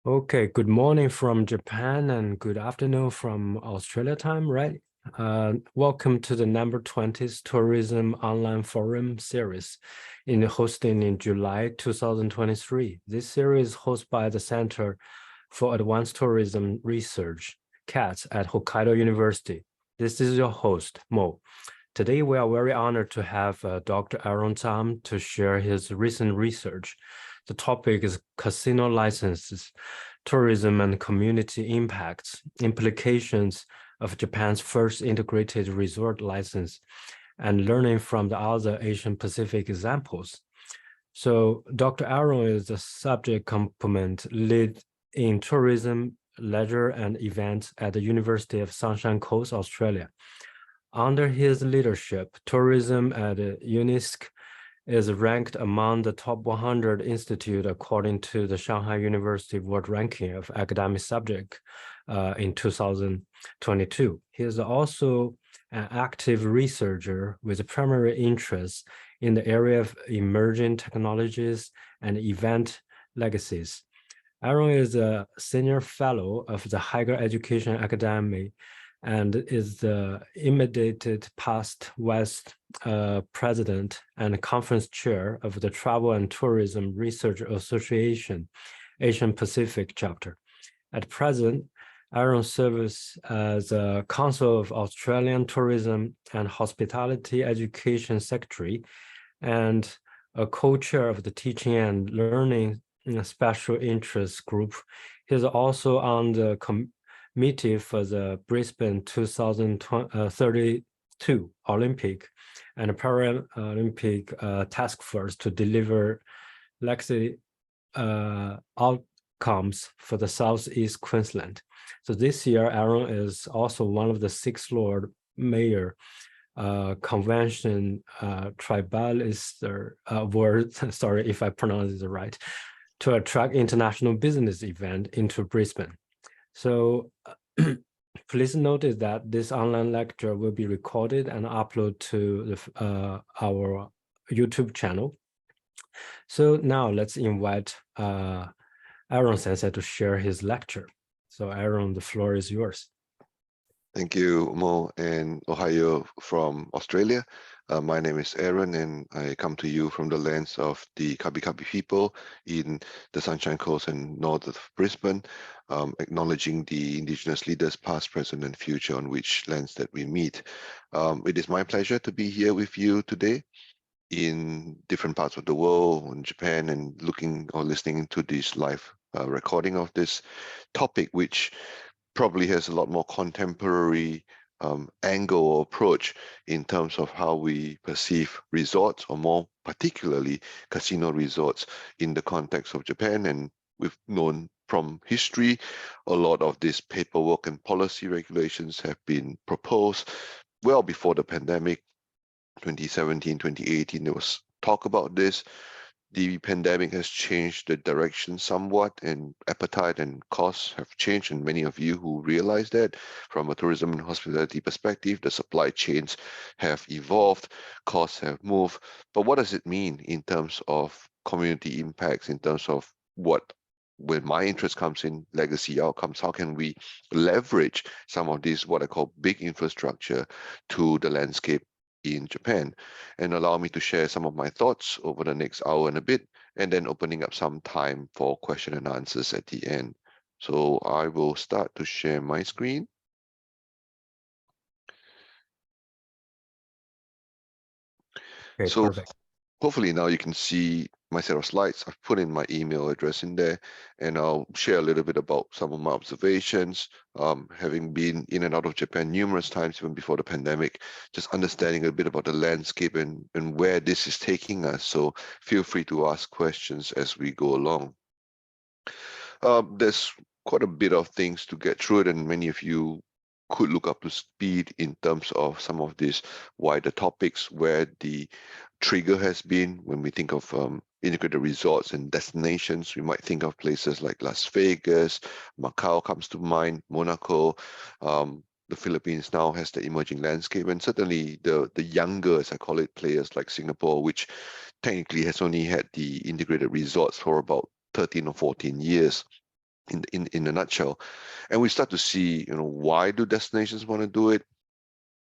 Okay, good morning from Japan and good afternoon from Australia time, right? Welcome to the number 20th Tourism Online Forum series hosting in July 2023. This series is hosted by the Center for Advanced Tourism Research, CATS, at Hokkaido University. This is your host, Mo. Today, we are very honored to have Dr. Aaron Tham to share his recent research. The topic is casino licenses, tourism and community impacts, implications of Japan's first integrated resort license, and learning from the other Asian Pacific examples. So Dr. Aaron is the subject component lead in tourism, leisure, and events at the University of Sunshine Coast, Australia. Under his leadership, tourism at UniSC is ranked among the top 100 institutes according to the Shanghai University World Ranking of Academic Subject in 2022. He is also an active researcher with primary interests in the area of emerging technologies and event legacies. Aaron is a senior fellow of the Higher Education Academy and is the immediate past vice president and conference chair of the Travel and Tourism Research Association, Asian Pacific chapter. At present, Aaron serves as a Council of Australian Tourism and Hospitality Education Secretary and a co-chair of the Teaching and Learning Special Interest Group. He's also on the committee for the Brisbane 2032 Olympic and Paralympic Taskforce to deliver legacy outcomes for the South East Queensland. So this year, Aaron is also one of the 6 Lord Mayor Convention Trailblazer award, sorry if I pronounce it right, to attract international business event into Brisbane. So please notice that this online lecture will be recorded and uploaded to our YouTube channel. So now let's invite Aaron Sensei to share his lecture. So Aaron, the floor is yours. Thank you, Mo, and Ohio from Australia. My name is Aaron, and I come to you from the lands of the Kabi Kabi people in the Sunshine Coast and north of Brisbane, acknowledging the Indigenous leaders past, present, and future on which lands that we meet. It is my pleasure to be here with you today in different parts of the world, in Japan, and looking or listening to this live recording of this topic, which probably has a lot more contemporary angle or approach in terms of how we perceive resorts, or more particularly casino resorts in the context of Japan. And we've known from history, a lot of this paperwork and policy regulations have been proposed well before the pandemic. 2017, 2018, there was talk about this. The pandemic has changed the direction somewhat, and appetite and costs have changed. And many of you who realize that from a tourism and hospitality perspective, the supply chains have evolved, costs have moved. But what does it mean in terms of community impacts, in terms of when my interest comes in legacy outcomes, how can we leverage some of these, what I call big infrastructure, to the landscape in Japan? And allow me to share some of my thoughts over the next hour and a bit, and then opening up some time for question and answers at the end. So I will start to share my screen. Okay, so perfect. Hopefully now you can see my set of slides. I've put in my email address in there, and I'll share a little bit about some of my observations, having been in and out of Japan numerous times even before the pandemic, just understanding a bit about the landscape and where this is taking us. So feel free to ask questions as we go along. There's quite a bit of things to get through it, and many of you could look up to speed in terms of some of these wider topics where the trigger has been. When we think of integrated resorts and destinations, we might think of places like Las Vegas, Macau comes to mind, Monaco. The Philippines now has the emerging landscape, and certainly the younger, as I call it, players like Singapore, which technically has only had the integrated resorts for about 13 or 14 years. in a nutshell. And we start to see, why do destinations want to do it?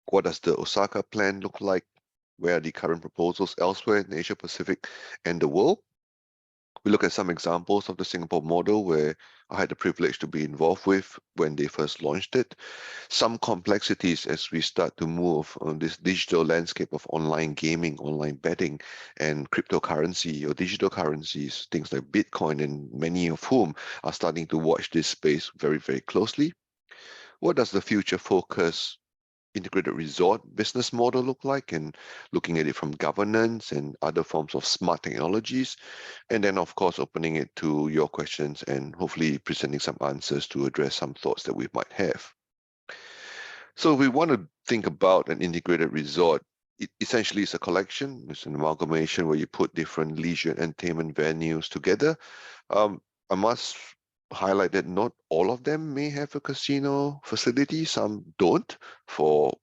What does the Osaka plan look like? Where are the current proposals elsewhere in Asia Pacific and the world? We look at some examples of the Singapore model where I had the privilege to be involved with when they first launched it. Some complexities as we start to move on this digital landscape of online gaming, online betting, and cryptocurrency or digital currencies, things like Bitcoin, and many of whom are starting to watch this space very, very closely. What does the future focus integrated resort business model look like, and looking at it from governance and other forms of smart technologies, and then of course opening it to your questions and hopefully presenting some answers to address some thoughts that we might have. So if we want to think about an integrated resort, it essentially is a collection. It's an amalgamation where you put different leisure and entertainment venues together. I must highlight that not all of them may have a casino facility. Some don't, for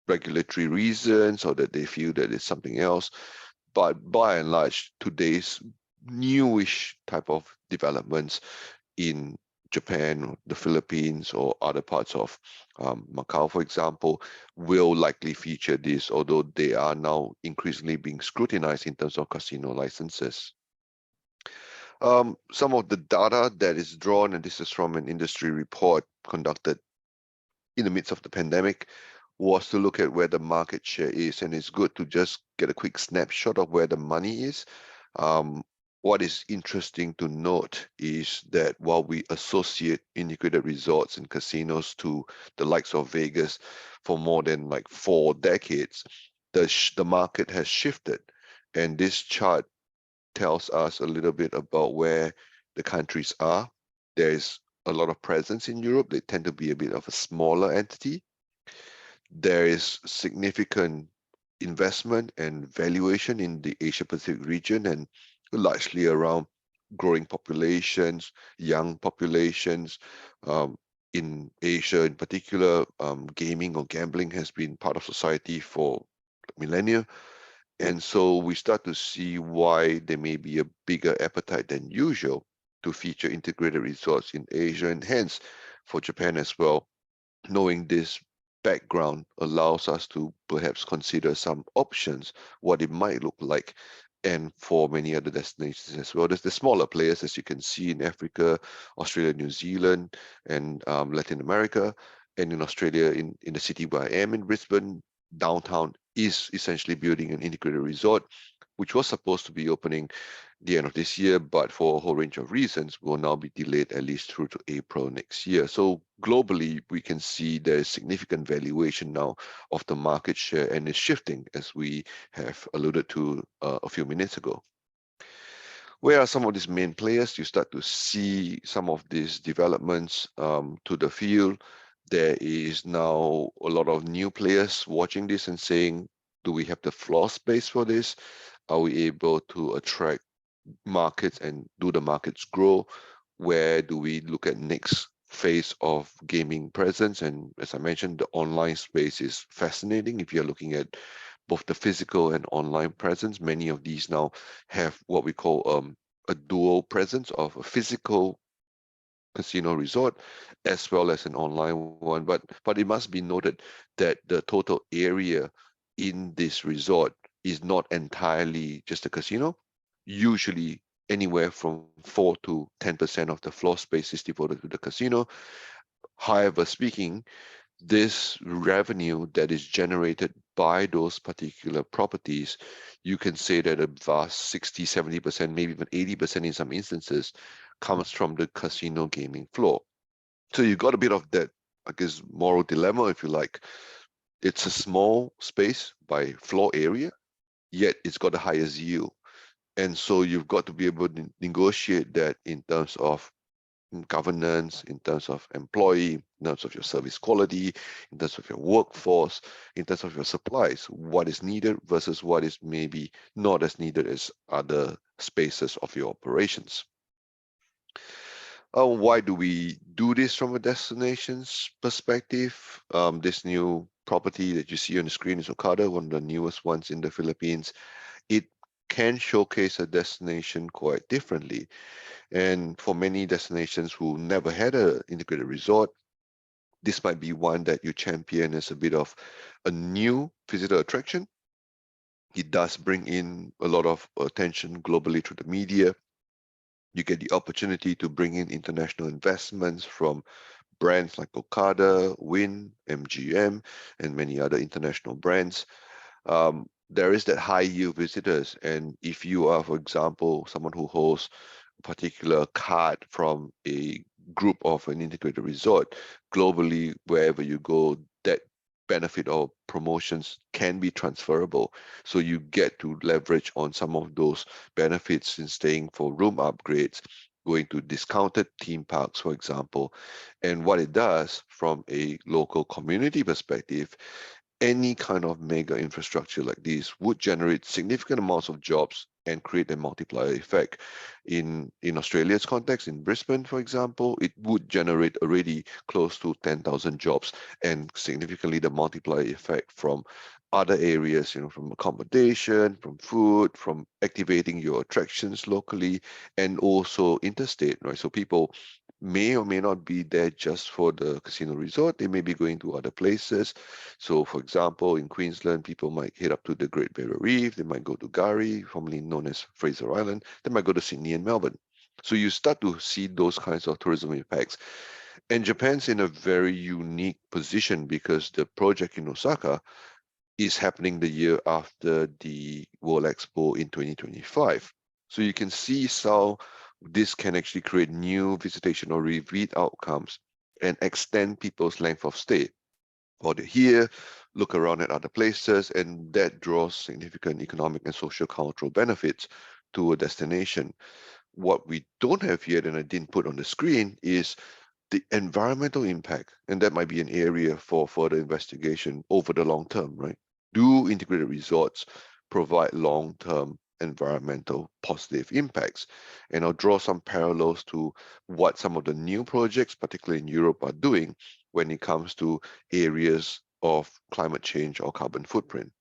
regulatory reasons or that they feel that it's something else. But by and large, today's newish type of developments in Japan, the Philippines, or other parts of Macau, for example, will likely feature this, although they are now increasingly being scrutinized in terms of casino licenses. Some of the data that is drawn, and this is from an industry report conducted in the midst of the pandemic, was to look at where the market share is, and it's good to just get a quick snapshot of where the money is. What is interesting to note is that while we associate integrated resorts and casinos to the likes of Vegas for more than like 4 decades, the market has shifted, and this chart tells us a little bit about where the countries are. There's a lot of presence in Europe. They tend to be a bit of a smaller entity. There is significant investment and valuation in the Asia Pacific region, and largely around growing populations, young populations. In Asia in particular, gaming or gambling has been part of society for millennia. And so we start to see why there may be a bigger appetite than usual to feature integrated resorts in Asia, and hence for Japan as well. Knowing this background allows us to perhaps consider some options, what it might look like, and for many other destinations as well. There's the smaller players, as you can see, in Africa, Australia, New Zealand, and Latin America. And in Australia, in the city where I am in Brisbane, downtown is essentially building an integrated resort, which was supposed to be opening the end of this year, but for a whole range of reasons will now be delayed at least through to April next year. So globally, we can see there is significant valuation now of the market share, and is shifting, as we have alluded to a few minutes ago. Where are some of these main players? You start to see some of these developments to the field. There is now a lot of new players watching this and saying, do we have the floor space for this? Are we able to attract markets, and do the markets grow? Where do we look at next phase of gaming presence? And as I mentioned, the online space is fascinating. If you're looking at both the physical and online presence, many of these now have what we call a dual presence of a physical casino resort as well as an online one. But it must be noted that the total area in this resort is not entirely just a casino. Usually anywhere from 4 to 10% of the floor space is devoted to the casino. However, speaking, this revenue that is generated by those particular properties, you can say that a vast 60, 70%, maybe even 80% in some instances, comes from the casino gaming floor. So you got a bit of that, I guess, moral dilemma, if you like. It's a small space by floor area, yet it's got the highest yield. And so you've got to be able to negotiate that in terms of governance, in terms of employee, in terms of your service quality, in terms of your workforce, in terms of your supplies, what is needed versus what is maybe not as needed as other spaces of your operations. Why do we do this from a destinations perspective? This new property that you see on the screen is Hokkaido, one of the newest ones in the Philippines. It can showcase a destination quite differently. And for many destinations who never had an integrated resort, this might be one that you champion as a bit of a new visitor attraction. It does bring in a lot of attention globally through the media. You get the opportunity to bring in international investments from brands like Okada, Win, MGM, and many other international brands. There is that high yield visitors, and if you are, for example, someone who holds a particular card from a group of an integrated resort, globally, wherever you go, that benefit or promotions can be transferable. So you get to leverage on some of those benefits in staying for room upgrades, going to discounted theme parks, for example. And what it does from a local community perspective, any kind of mega infrastructure like this would generate significant amounts of jobs and create a multiplier effect. In Australia's context, in Brisbane, for example, it would generate already close to 10,000 jobs, and significantly the multiplier effect from other areas, from accommodation, from food, from activating your attractions locally, and also interstate, right? So people may or may not be there just for the casino resort. They may be going to other places. So, for example, in Queensland, people might head up to the Great Barrier Reef. They might go to Gari, formerly known as Fraser Island. They might go to Sydney and Melbourne. So you start to see those kinds of tourism impacts. And Japan's in a very unique position because the project in Osaka is happening the year after the World Expo in 2025. So you can see how this can actually create new visitation or repeat outcomes and extend people's length of stay. While they're here, look around at other places, and that draws significant economic and social cultural benefits to a destination. What we don't have yet, and I didn't put on the screen, is the environmental impact, and that might be an area for further investigation over the long term, right? Do integrated resorts provide long-term environmental positive impacts? And I'll draw some parallels to what some of the new projects, particularly in Europe, are doing when it comes to areas of climate change or carbon footprint.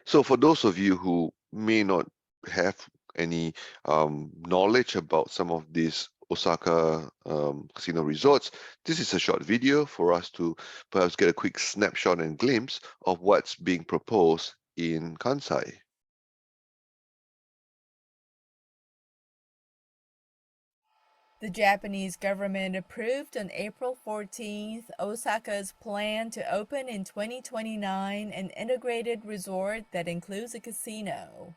So for those of you who may not have any knowledge about some of these Osaka casino resorts, this is a short video for us to perhaps get a quick snapshot and glimpse of what's being proposed in Kansai. The Japanese government approved on April 14th Osaka's plan to open in 2029 an integrated resort that includes a casino.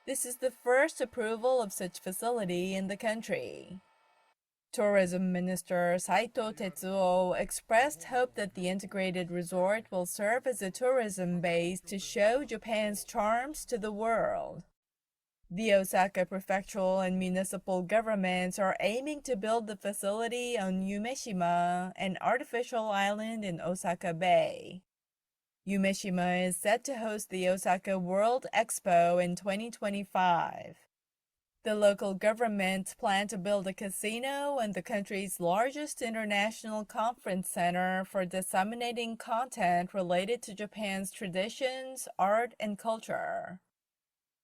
This is the first approval of such facility in the country. Tourism Minister Saito Tetsuo expressed hope that the integrated resort will serve as a tourism base to show Japan's charms to the world. The Osaka prefectural and municipal governments are aiming to build the facility on Umeshima, an artificial island in Osaka Bay. Umeshima is set to host the Osaka World Expo in 2025. The local government plan to build a casino and the country's largest international conference center for disseminating content related to Japan's traditions, art, and culture.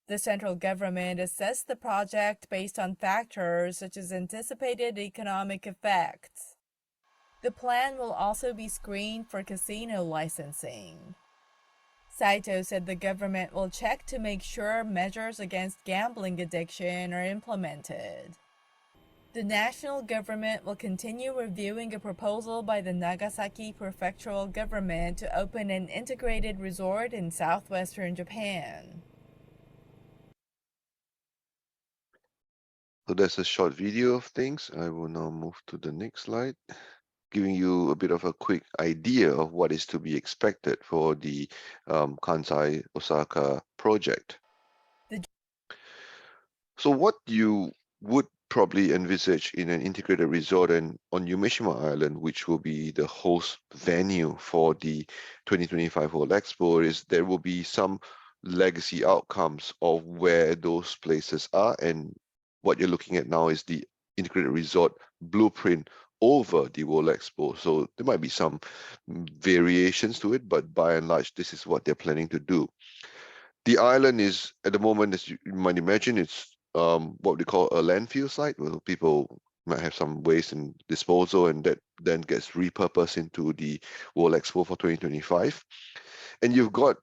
The central government assessed the project based on factors such as anticipated economic effects. The plan will also be screened for casino licensing. Saito said the government will check to make sure measures against gambling addiction are implemented. The national government will continue reviewing a proposal by the Nagasaki prefectural government to open an integrated resort in southwestern Japan. So that's a short video of things. I will now move to the next slide, giving you a bit of a quick idea of what is to be expected for the Kansai Osaka project. So what you would probably envisage in an integrated resort and on Umeshima Island, which will be the host venue for the 2025 World Expo, is there will be some legacy outcomes of where those places are, and what you're looking at now is the integrated resort blueprint over the World Expo. So there might be some variations to it, but by and large, this is what they're planning to do. The island is, at the moment, as you might imagine, it's what we call a landfill site, where people might have some waste and disposal, and that then gets repurposed into the World Expo for 2025. And you've got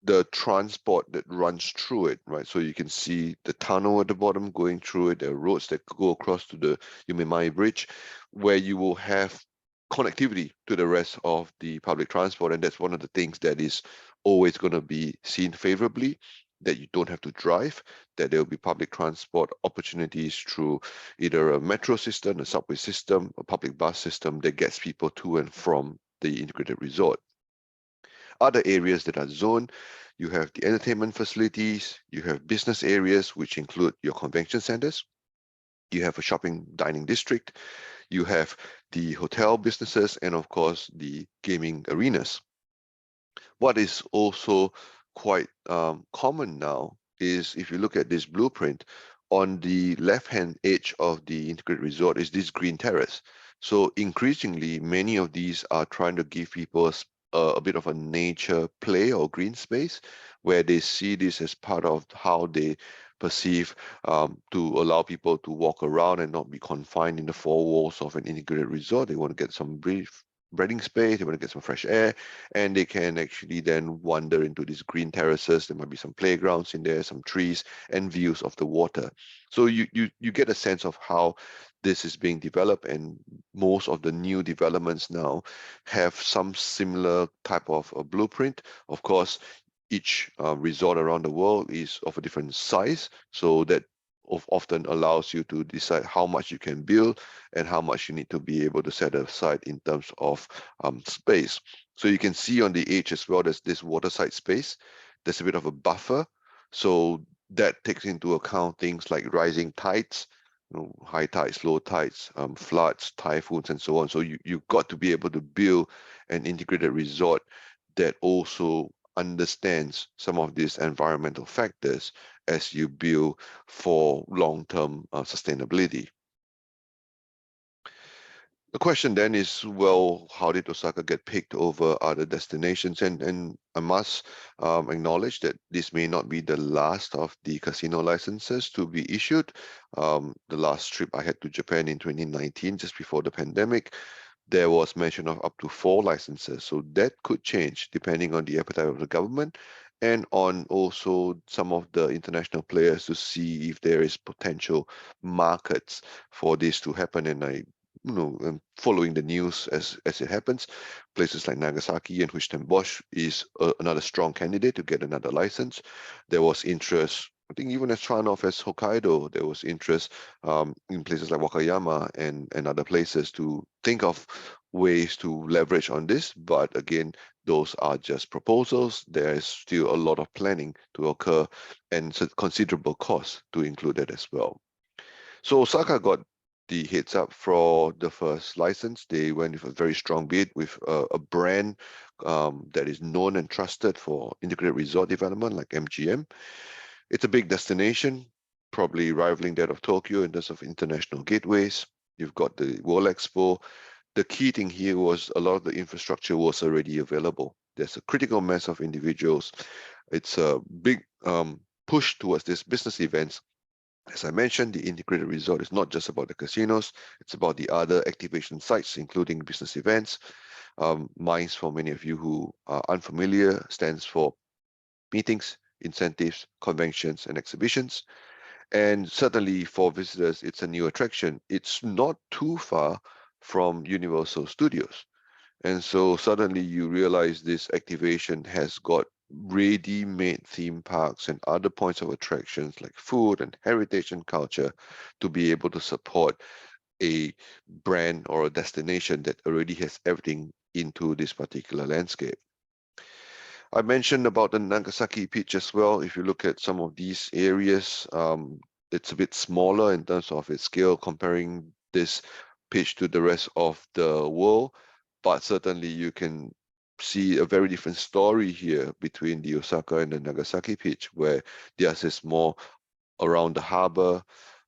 the transport that runs through it, right? So you can see the tunnel at the bottom going through it. There are roads that go across to the Yumimai Bridge, where you will have connectivity to the rest of the public transport. And that's one of the things that is always going to be seen favorably, that you don't have to drive, that there will be public transport opportunities through either a metro system, a subway system, a public bus system that gets people to and from the integrated resort. Other areas that are zoned, you have the entertainment facilities, you have business areas, which include your convention centers, you have a shopping dining district, you have the hotel businesses, and of course the gaming arenas. What is also quite common now is, if you look at this blueprint, on the left-hand edge of the integrated resort is this green terrace. So increasingly, many of these are trying to give people a bit of a nature play or green space, where they see this as part of how they perceive to allow people to walk around and not be confined in the four walls of an integrated resort. They want to get some brief breathing space, they want to get some fresh air, and they can actually then wander into these green terraces. There might be some playgrounds in there, some trees, and views of the water. So you get a sense of how this is being developed, and most of the new developments now have some similar type of a blueprint. Of course, each resort around the world is of a different size, so that often allows you to decide how much you can build and how much you need to be able to set aside in terms of space. So you can see on the edge as well, there's this waterside space. There's a bit of a buffer. So that takes into account things like rising tides, high tides, low tides, floods, typhoons, and so on. So you've got to be able to build an integrated resort that also understands some of these environmental factors as you build for long-term sustainability. The question then is, well, how did Osaka get picked over other destinations? And I must acknowledge that this may not be the last of the casino licenses to be issued. The last trip I had to Japan in 2019, just before the pandemic, there was mention of up to 4 licenses. So that could change depending on the appetite of the government and on also some of the international players to see if there is potential markets for this to happen. And I following the news as it happens, places like Nagasaki and Huishtenbosch is another strong candidate to get another license. There was interest, I think, even as far off as Hokkaido. There was interest in places like Wakayama and other places to think of ways to leverage on this. But again, those are just proposals. There is still a lot of planning to occur and considerable cost to include that as well. So Osaka got the heads up for the first license. They went with a very strong bid with a brand that is known and trusted for integrated resort development like MGM. It's a big destination, probably rivaling that of Tokyo in terms of international gateways. You've got the World Expo. The key thing here was a lot of the infrastructure was already available. There's a critical mass of individuals. It's a big push towards these business events. As I mentioned, the integrated resort is not just about the casinos, it's about the other activation sites, including business events. MICE, for many of you who are unfamiliar, stands for meetings, incentives, conventions, and exhibitions. And certainly for visitors, it's a new attraction. It's not too far from Universal Studios. And so suddenly you realize this activation has got ready-made theme parks and other points of attractions like food and heritage and culture to be able to support a brand or a destination that already has everything into this particular landscape. I mentioned about the Nagasaki pitch as well. If you look at some of these areas, it's a bit smaller in terms of its scale comparing this pitch to the rest of the world, but certainly you can see a very different story here between the Osaka and the Nagasaki pitch, where theirs is more around the harbor.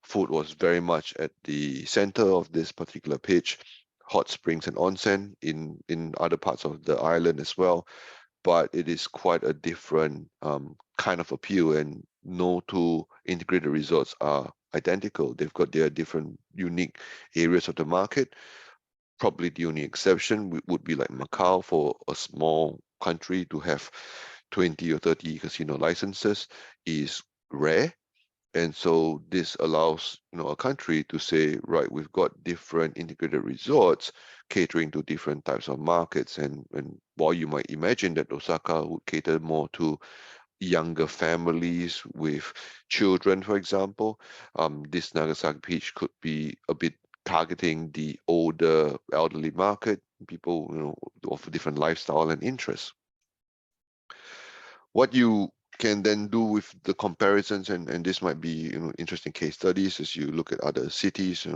Food was very much at the center of this particular pitch. Hot springs and onsen in other parts of the island as well. but it is quite a different kind of appeal, and no two integrated resorts are identical. They've got their different unique areas of the market. Probably the only exception would be like Macau, for a small country to have 20 or 30 casino licenses is rare. And so this allows, a country to say, right, we've got different integrated resorts catering to different types of markets. And while you might imagine that Osaka would cater more to younger families with children, for example, this Nagasaki beach could be a bit targeting the older elderly market, people, of different lifestyle and interests. What you can then do with the comparisons, and this might be, interesting case studies as you look at other cities,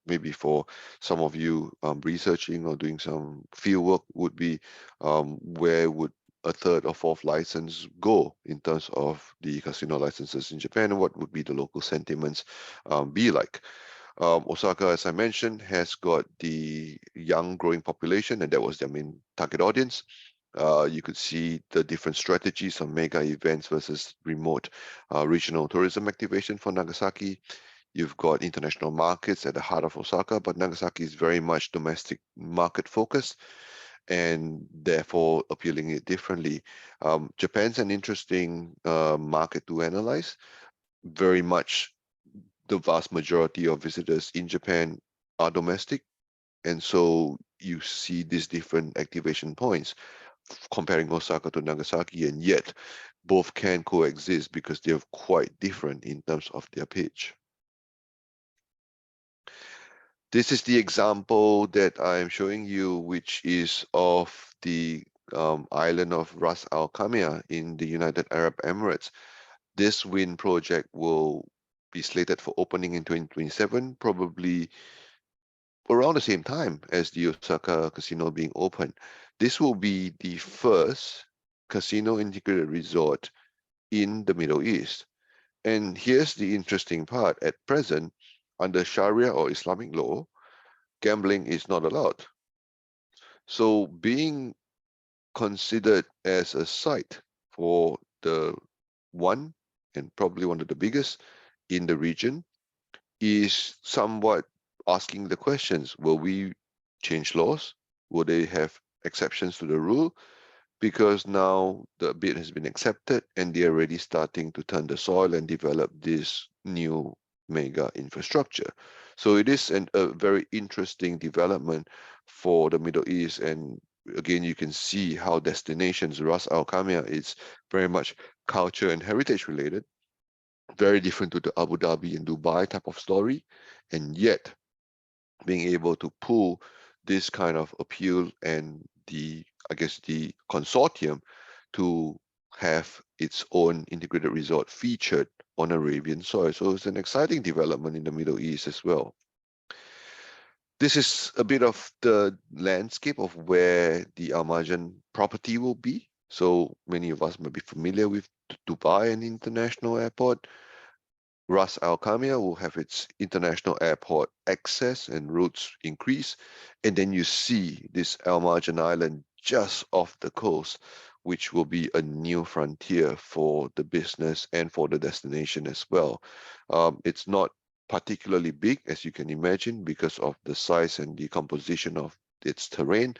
maybe for some of you researching or doing some field work, would be where would a third or fourth license go in terms of the casino licenses in Japan, and what would be the local sentiments be like. Osaka, as I mentioned, has got the young growing population, and that was their main target audience. You could see the different strategies of mega events versus remote regional tourism activation for Nagasaki. You've got international markets at the heart of Osaka, but Nagasaki is very much domestic market focused and therefore appealing it differently. Japan's an interesting market to analyze. Very much the vast majority of visitors in Japan are domestic. And so you see these different activation points comparing Osaka to Nagasaki, and yet both can coexist because they're quite different in terms of their pitch. This is the example that I'm showing you, which is of the island of Ras Al Khaimah in the United Arab Emirates. This wind project will be slated for opening in 2027, probably around the same time as the Osaka casino being opened. This will be the first casino integrated resort in the Middle East. And here's the interesting part. At present, under Sharia or Islamic law, gambling is not allowed. So being considered as a site for the one, and probably one of the biggest in the region, is somewhat asking the questions: will we change laws? Will they have exceptions to the rule? Because now the bid has been accepted and they're already starting to turn the soil and develop this new mega infrastructure. So it is a very interesting development for the Middle East. And again, you can see how destinations, Ras Al Khaimah is very much culture and heritage related, very different to the Abu Dhabi and Dubai type of story, and yet being able to pull this kind of appeal and the consortium to have its own integrated resort featured on Arabian soil. So it's an exciting development in the Middle East as well. This is a bit of the landscape of where the Al Marjan property will be. So many of us might be familiar with Dubai and International Airport. Ras Al Khaimah will have its international airport access and routes increase. And then you see this Al Marjan Island just off the coast, which will be a new frontier for the business and for the destination as well. It's not particularly big, as you can imagine, because of the size and the composition of its terrain,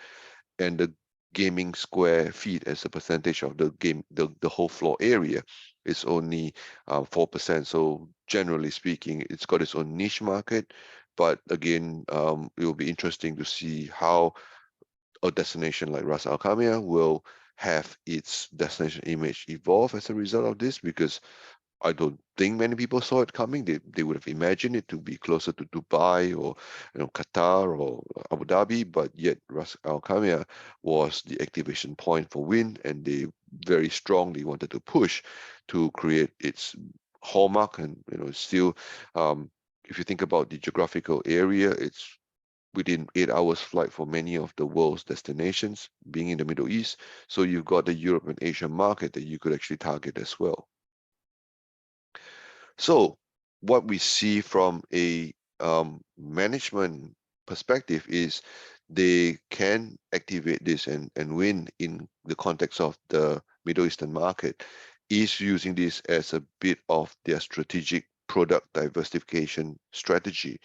and the gaming square feet as a percentage of the whole floor area is only 4%. So generally speaking, it's got its own niche market. But again, it will be interesting to see how a destination like Ras Al Khaimah will have its destination image evolve as a result of this, because I don't think many people saw it coming. They would have imagined it to be closer to Dubai or Qatar or Abu Dhabi, but yet Ras Al Khaimah was the activation point for wind, and they very strongly wanted to push to create its hallmark. And still, if you think about the geographical area, it's within 8 hours flight for many of the world's destinations, being in the Middle East. So you've got the Europe and Asian market that you could actually target as well. So what we see from a management perspective is they can activate this and win in the context of the Middle Eastern market is using this as a bit of their strategic product diversification strategy.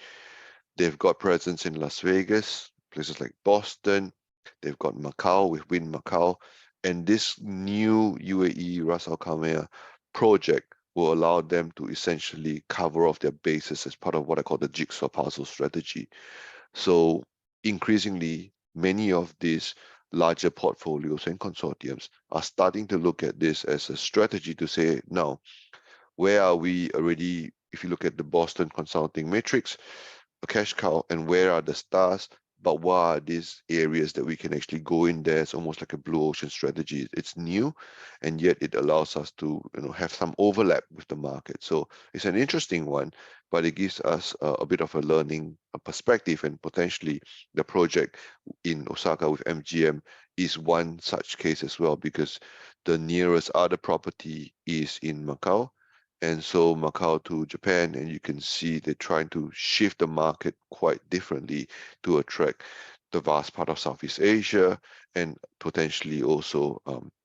They've got presence in Las Vegas, places like Boston. They've got Macau with Win Macau. And this new UAE Ras Al Khaimah project will allow them to essentially cover off their bases as part of what I call the jigsaw puzzle strategy. So increasingly, many of these larger portfolios and consortiums are starting to look at this as a strategy to say, now, where are we already? If you look at the Boston Consulting Matrix, a cash cow, and where are the stars, but what are these areas that we can actually go in there? It's almost like a blue ocean strategy. It's new, and yet it allows us to have some overlap with the market. So it's an interesting one, but it gives us a bit of a learning perspective, and potentially the project in Osaka with MGM is one such case as well, because the nearest other property is in Macau, and so Macau to Japan, and you can see they're trying to shift the market quite differently to attract the vast part of Southeast Asia and potentially also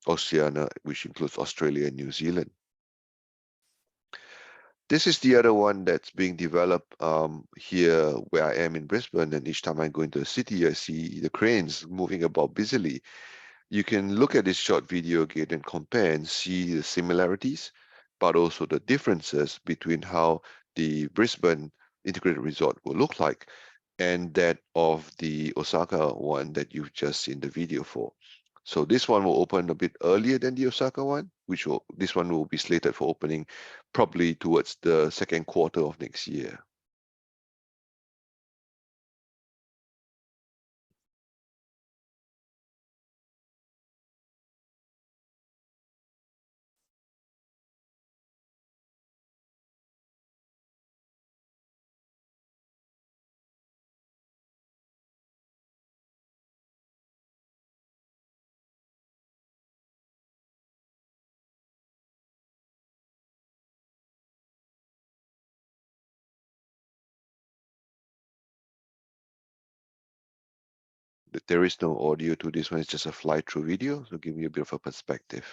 Oceania, which includes Australia and New Zealand. This is the other one that's being developed here where I am in Brisbane, and each time I go into a city, I see the cranes moving about busily. You can look at this short video again and compare and see the similarities, but also the differences between how the Brisbane integrated resort will look like and that of the Osaka one that you've just seen the video for. So this one will open a bit earlier than the Osaka one, this one will be slated for opening probably towards the second quarter of next year. There is no audio to this one, it's just a fly-through video, so give you a bit of a perspective.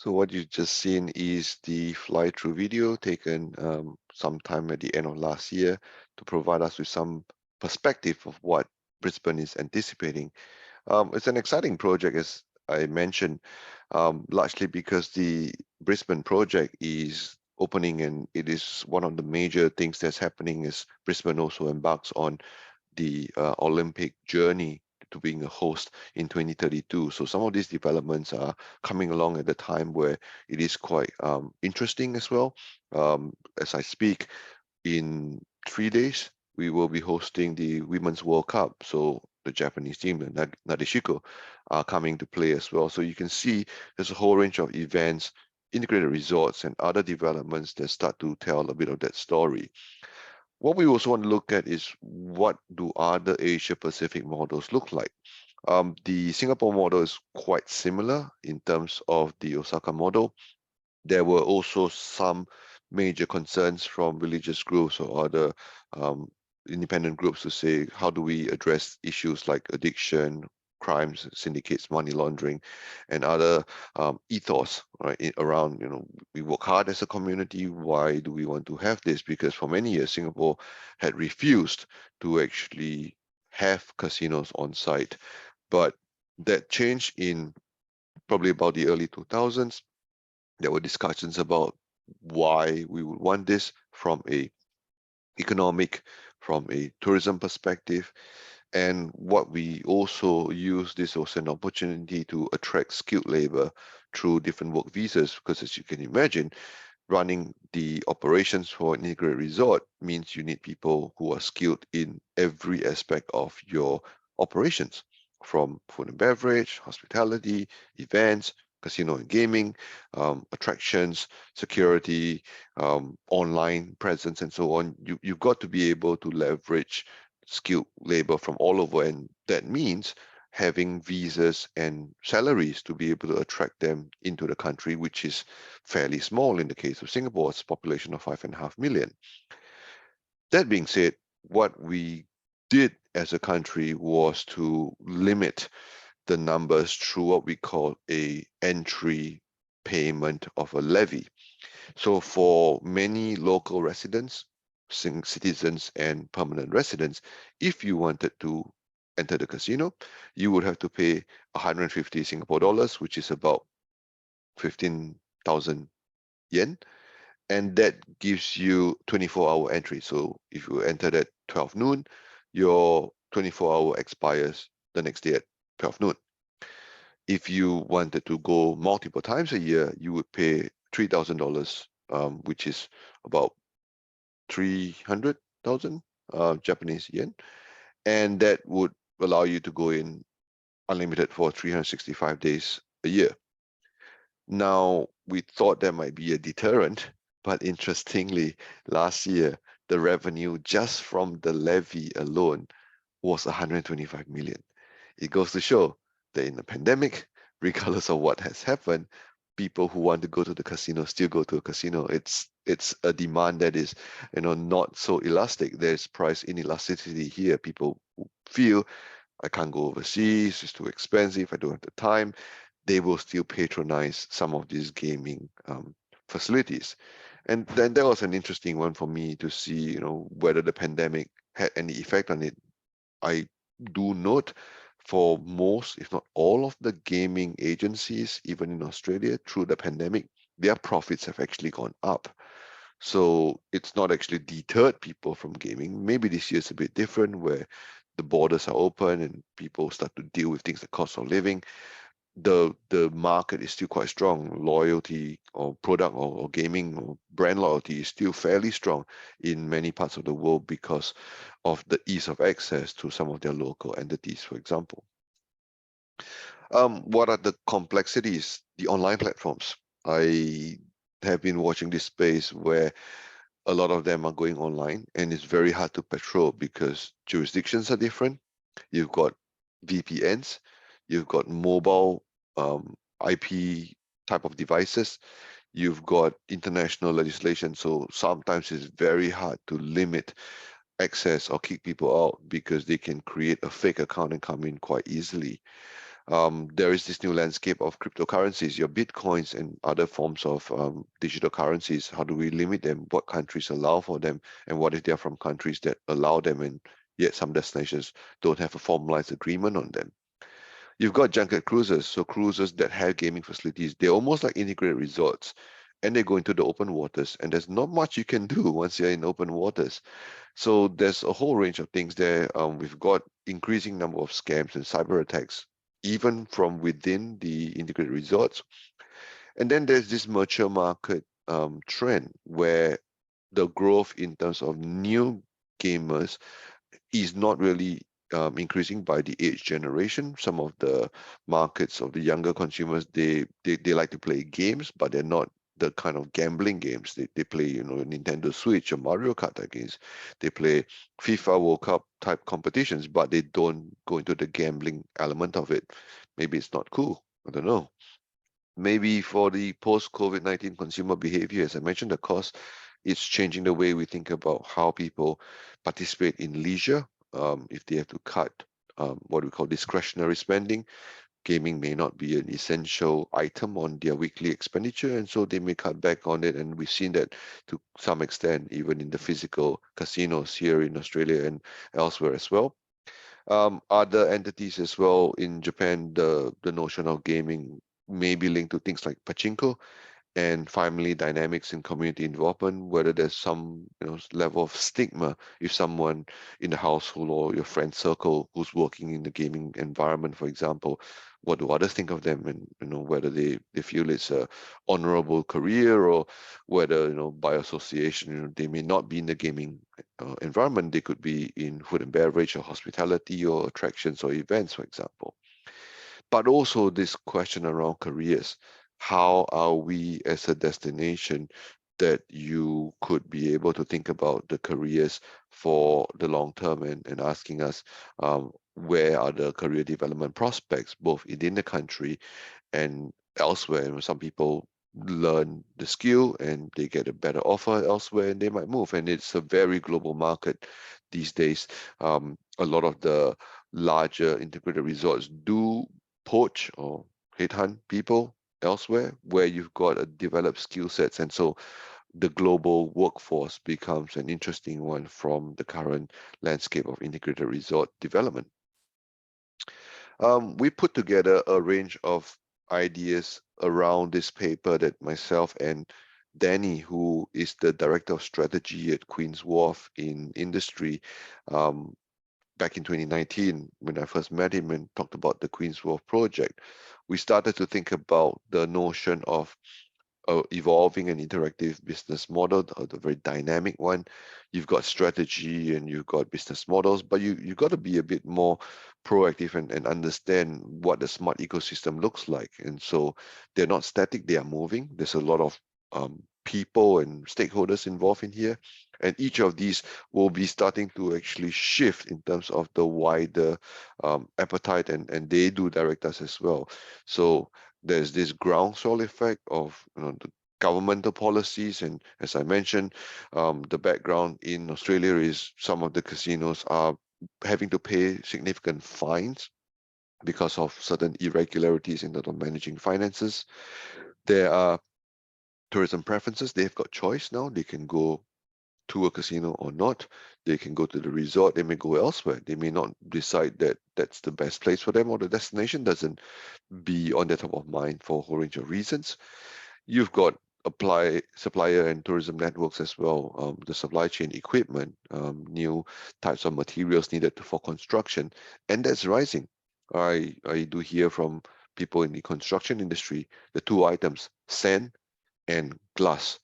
So what you've just seen is the fly-through video taken sometime at the end of last year to provide us with some perspective of what Brisbane is anticipating. It's an exciting project, as I mentioned, largely because the Brisbane project is opening, and it is one of the major things that's happening as Brisbane also embarks on the Olympic journey to being a host in 2032. So some of these developments are coming along at the time where it is quite interesting as well. As I speak, in 3 days, we will be hosting the Women's World Cup. So the Japanese team, the Nadeshiko, are coming to play as well. So you can see there's a whole range of events, integrated resorts, and other developments that start to tell a bit of that story. What we also want to look at is what do other Asia Pacific models look like? The Singapore model is quite similar in terms of the Osaka model. There were also some major concerns from religious groups or other independent groups to say, how do we address issues like addiction, crimes, syndicates, money laundering, and other ethos, right, around, we work hard as a community. Why do we want to have this? Because for many years, Singapore had refused to actually have casinos on site. But that changed in probably about the early 2000s. There were discussions about why we would want this from a economic, from a tourism perspective. And what we also use this as an opportunity to attract skilled labor through different work visas, because as you can imagine, running the operations for an integrated resort means you need people who are skilled in every aspect of your operations, from food and beverage, hospitality, events, casino and gaming, attractions, security, online presence, and so on. You've got to be able to leverage skilled labor from all over, and that means having visas and salaries to be able to attract them into the country, which is fairly small in the case of Singapore. It's a population of 5.5 million. That being said, what we did as a country was to limit the numbers through what we call a entry payment of a levy. So for many local residents, citizens and permanent residents, if you wanted to enter the casino, you would have to pay 150 Singapore dollars, which is about 15,000 yen. And that gives you 24-hour entry. So if you enter at 12 noon, your 24-hour expires the next day at 12 noon. If you wanted to go multiple times a year, you would pay $3,000, which is about 300,000 Japanese yen. And that would allow you to go in unlimited for 365 days a year. Now, we thought that might be a deterrent, but interestingly, last year, the revenue just from the levy alone was 125 million. It goes to show that in the pandemic, regardless of what has happened, people who want to go to the casino still go to a casino. It's a demand that is, not so elastic. There's price inelasticity here. People feel I can't go overseas, it's too expensive, I don't have the time. They will still patronize some of these gaming facilities. And then that was an interesting one for me to see, whether the pandemic had any effect on it. I do note for most, if not all of the gaming agencies, even in Australia, through the pandemic, their profits have actually gone up. So it's not actually deterred people from gaming. Maybe this year is a bit different where the borders are open and people start to deal with things like cost of living. The market is still quite strong. Loyalty or product or gaming or brand loyalty is still fairly strong in many parts of the world because of the ease of access to some of their local entities, for example. What are the complexities? The online platforms. I have been watching this space where a lot of them are going online, and it's very hard to patrol because jurisdictions are different. You've got VPNs, you've got mobile IP type of devices, you've got international legislation. So sometimes it's very hard to limit access or kick people out because they can create a fake account and come in quite easily. There is this new landscape of cryptocurrencies, your bitcoins and other forms of digital currencies. How do we limit them? What countries allow for them? And what if they're from countries that allow them and yet some destinations don't have a formalized agreement on them? You've got junket cruises, so cruises that have gaming facilities. They're almost like integrated resorts, and they go into the open waters, and there's not much you can do once you're in open waters. So there's a whole range of things there. We've got increasing number of scams and cyber attacks, even from within the integrated resorts. And then there's this mature market trend where the growth in terms of new gamers is not really increasing by the age generation. Some of the markets of the younger consumers, they like to play games, but they're not the kind of gambling games. They play, Nintendo Switch or Mario Kart games. They play FIFA World Cup type competitions, but they don't go into the gambling element of it. Maybe it's not cool. I don't know. Maybe for the post-COVID-19 consumer behavior, as I mentioned, the cost, it's changing the way we think about how people participate in leisure. If they have to cut what we call discretionary spending, gaming may not be an essential item on their weekly expenditure, and so they may cut back on it. And we've seen that to some extent, even in the physical casinos here in Australia and elsewhere as well. Other entities as well in Japan, the notion of gaming may be linked to things like pachinko and family dynamics and community involvement, whether there's some level of stigma if someone in the household or your friend circle who's working in the gaming environment, for example, what do others think of them, and whether they feel it's a honorable career, or whether by association they may not be in the gaming environment. They could be in food and beverage or hospitality or attractions or events, for example. But also this question around careers. How are we as a destination that you could be able to think about the careers for the long term, and asking us where are the career development prospects both within the country and elsewhere. Some people learn the skill and they get a better offer elsewhere and they might move, and it's a very global market these days. A lot of the larger integrated resorts do poach or headhunt people elsewhere where you've got a developed skill sets, and so the global workforce becomes an interesting one from the current landscape of integrated resort development. We put together a range of ideas around this paper that myself and Danny, who is the Director of Strategy at Queen's Wharf in industry, back in 2019, when I first met him and talked about the Queen's Wharf project, we started to think about the notion of evolving an interactive business model, the very dynamic one. You've got strategy and you've got business models, but you've got to be a bit more proactive and understand what the smart ecosystem looks like. And so they're not static, they are moving. There's a lot of people and stakeholders involved in here. And each of these will be starting to actually shift in terms of the wider appetite, and they do direct us as well. So there's this groundswell effect of the governmental policies, and as I mentioned, the background in Australia is some of the casinos are having to pay significant fines because of certain irregularities in terms of managing finances. There are tourism preferences. They've got choice now. They can go to a casino or not. They can go to the resort. They may go elsewhere. They may not decide that that's the best place for them, or the destination doesn't be on their top of mind for a whole range of reasons. You've got supplier and tourism networks as well, the supply chain equipment, new types of materials needed for construction, and that's rising. I do hear from people in the construction industry, the two items, sand and glass,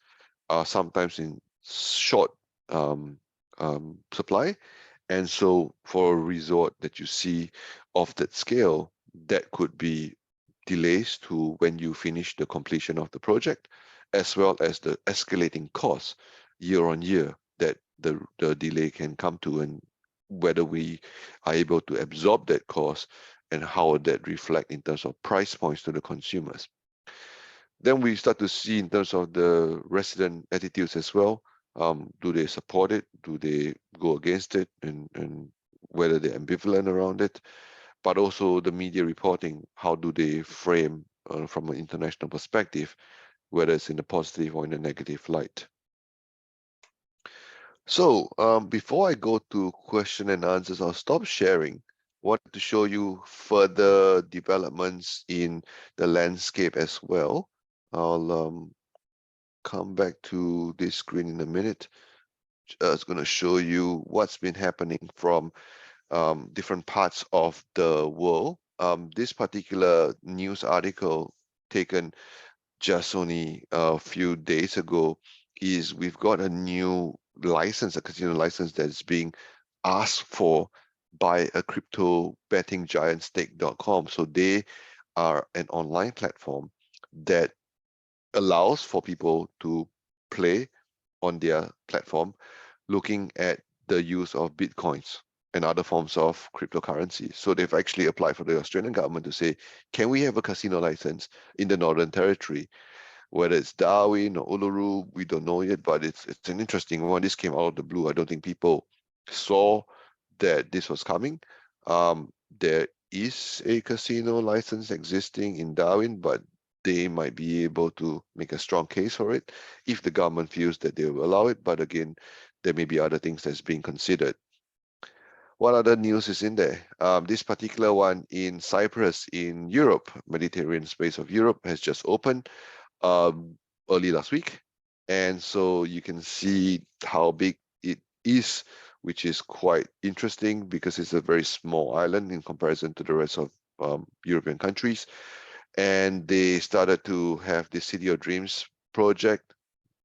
are sometimes in short supply. And so for a resort that you see of that scale, that could be delays to when you finish the completion of the project, as well as the escalating costs year on year that the delay can come to, and whether we are able to absorb that cost and how that reflect in terms of price points to the consumers. Then we start to see in terms of the resident attitudes as well. Do they support it? Do they go against it? And whether they're ambivalent around it. but also the media reporting. How do they frame from an international perspective, whether it's in a positive or in a negative light? So before I go to question and answers, I'll stop sharing. Want to show you further developments in the landscape as well. I'll come back to this screen in a minute. It's going to show you what's been happening from different parts of the world. This particular news article taken just only a few days ago is we've got a new license, a casino license that's being asked for by a crypto betting giant stake.com. So they are an online platform that allows for people to play on their platform looking at the use of Bitcoins and other forms of cryptocurrency. So they've actually applied for the Australian government to say, can we have a casino license in the Northern Territory? Whether it's Darwin or Uluru, we don't know yet, but it's an interesting one. This came out of the blue. I don't think people saw that this was coming. There is a casino license existing in Darwin, but they might be able to make a strong case for it if the government feels that they will allow it. But again, there may be other things that's being considered. What other news is in there? This particular one in Cyprus in Europe, Mediterranean space of Europe, has just opened early last week. And so you can see how big it is, which is quite interesting because it's a very small island in comparison to the rest of European countries. And they started to have the City of Dreams project,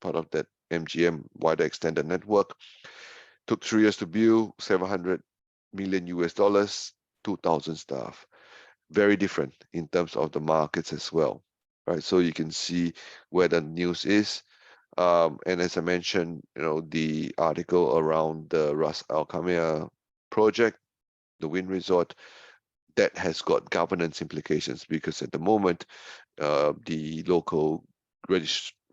part of that MGM wider extended network. Took 3 years to build, 700 million US dollars, 2,000 staff. Very different in terms of the markets as well, right? So you can see where the news is. And as I mentioned, the article around the Ras Al Khaimah project, the wind resort, that has got governance implications because at the moment, the local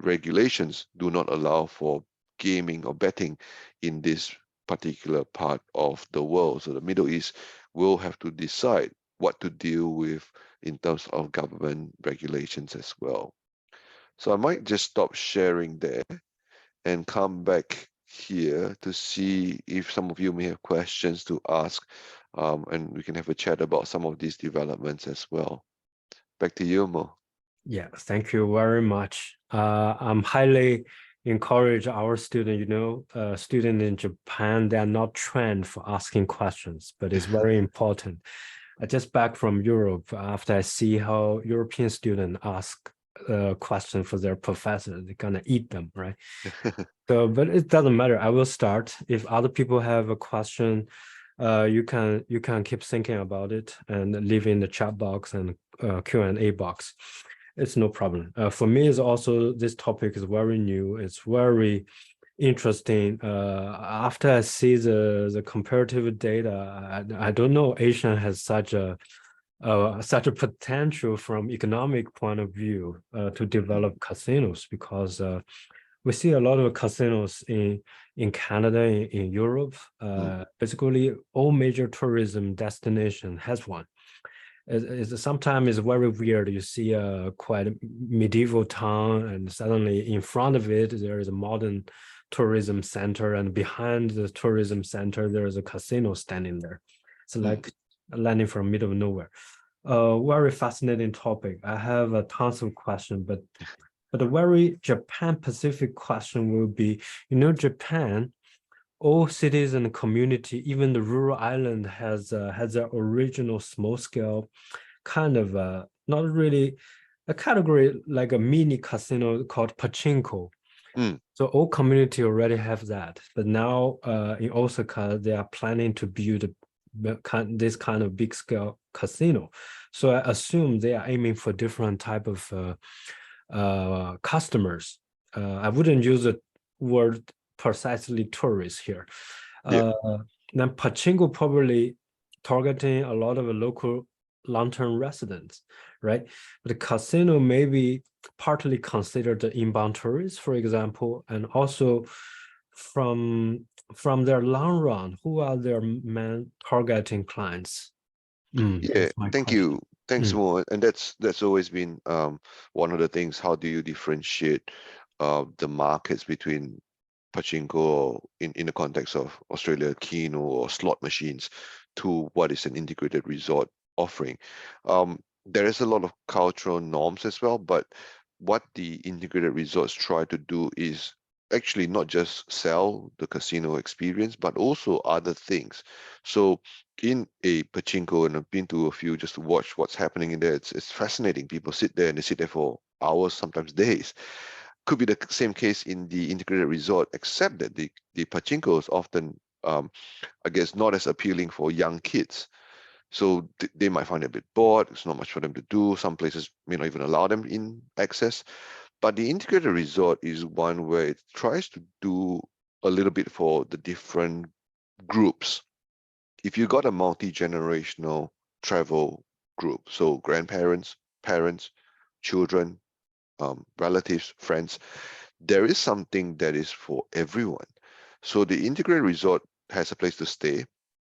regulations do not allow for gaming or betting in this particular part of the world. So the Middle East will have to decide what to deal with in terms of government regulations as well. So I might just stop sharing there and come back here to see if some of you may have questions to ask, and we can have a chat about some of these developments as well. Back to you, Mo. Yeah, thank you very much. I'm highly encourage our student, student in Japan, they're not trained for asking questions, but it's very important. I just back from Europe after I see how European students ask question for their professor, they're gonna eat them, right? So, but it doesn't matter. I will start. If other people have a question, you can keep thinking about it and leave in the chat box and Q&A box. It's no problem. For me, it's also this topic is very new. It's very interesting. After I see the comparative data, I don't know Asian has such a potential from economic point of view to develop casinos, because we see a lot of casinos in Canada, in Europe. Basically, all major tourism destination has one. Sometimes it's very weird. You see a quite medieval town, and suddenly in front of it there is a modern tourism center, and behind the tourism center there is a casino standing there. It's like landing from middle of nowhere. Very fascinating topic. I have tons of questions, but a very Japan Pacific question will be, Japan, all cities and community, even the rural island has their original small scale kind of not really a category like a mini casino called pachinko. So all community already have that, but now in Osaka they are planning to build this kind of big scale casino. So I assume they are aiming for different type of customers. I wouldn't use the word precisely tourists here. Then pachinko probably targeting a lot of local long-term residents, right? But the casino may be partly considered the inbound tourists, for example, and also from their long run, who are their main targeting clients? Yeah, That's my thank question. you. Thanks, Mo. And that's always been one of the things. How do you differentiate the markets between pachinko or in the context of Australia, keno or slot machines to what is an integrated resort offering? There is a lot of cultural norms as well, but what the integrated resorts try to do is actually not just sell the casino experience, but also other things. So in a pachinko, and I've been to a few just to watch what's happening in there, it's fascinating. People sit there and they sit there for hours, sometimes days. Could be the same case in the integrated resort, except that the pachinko is often, I guess, not as appealing for young kids. So they might find it a bit bored. It's not much for them to do. Some places may not even allow them in access. But the integrated resort is one where it tries to do a little bit for the different groups. If you got a multi-generational travel group, so grandparents, parents, children, relatives, friends, there is something that is for everyone. So the integrated resort has a place to stay.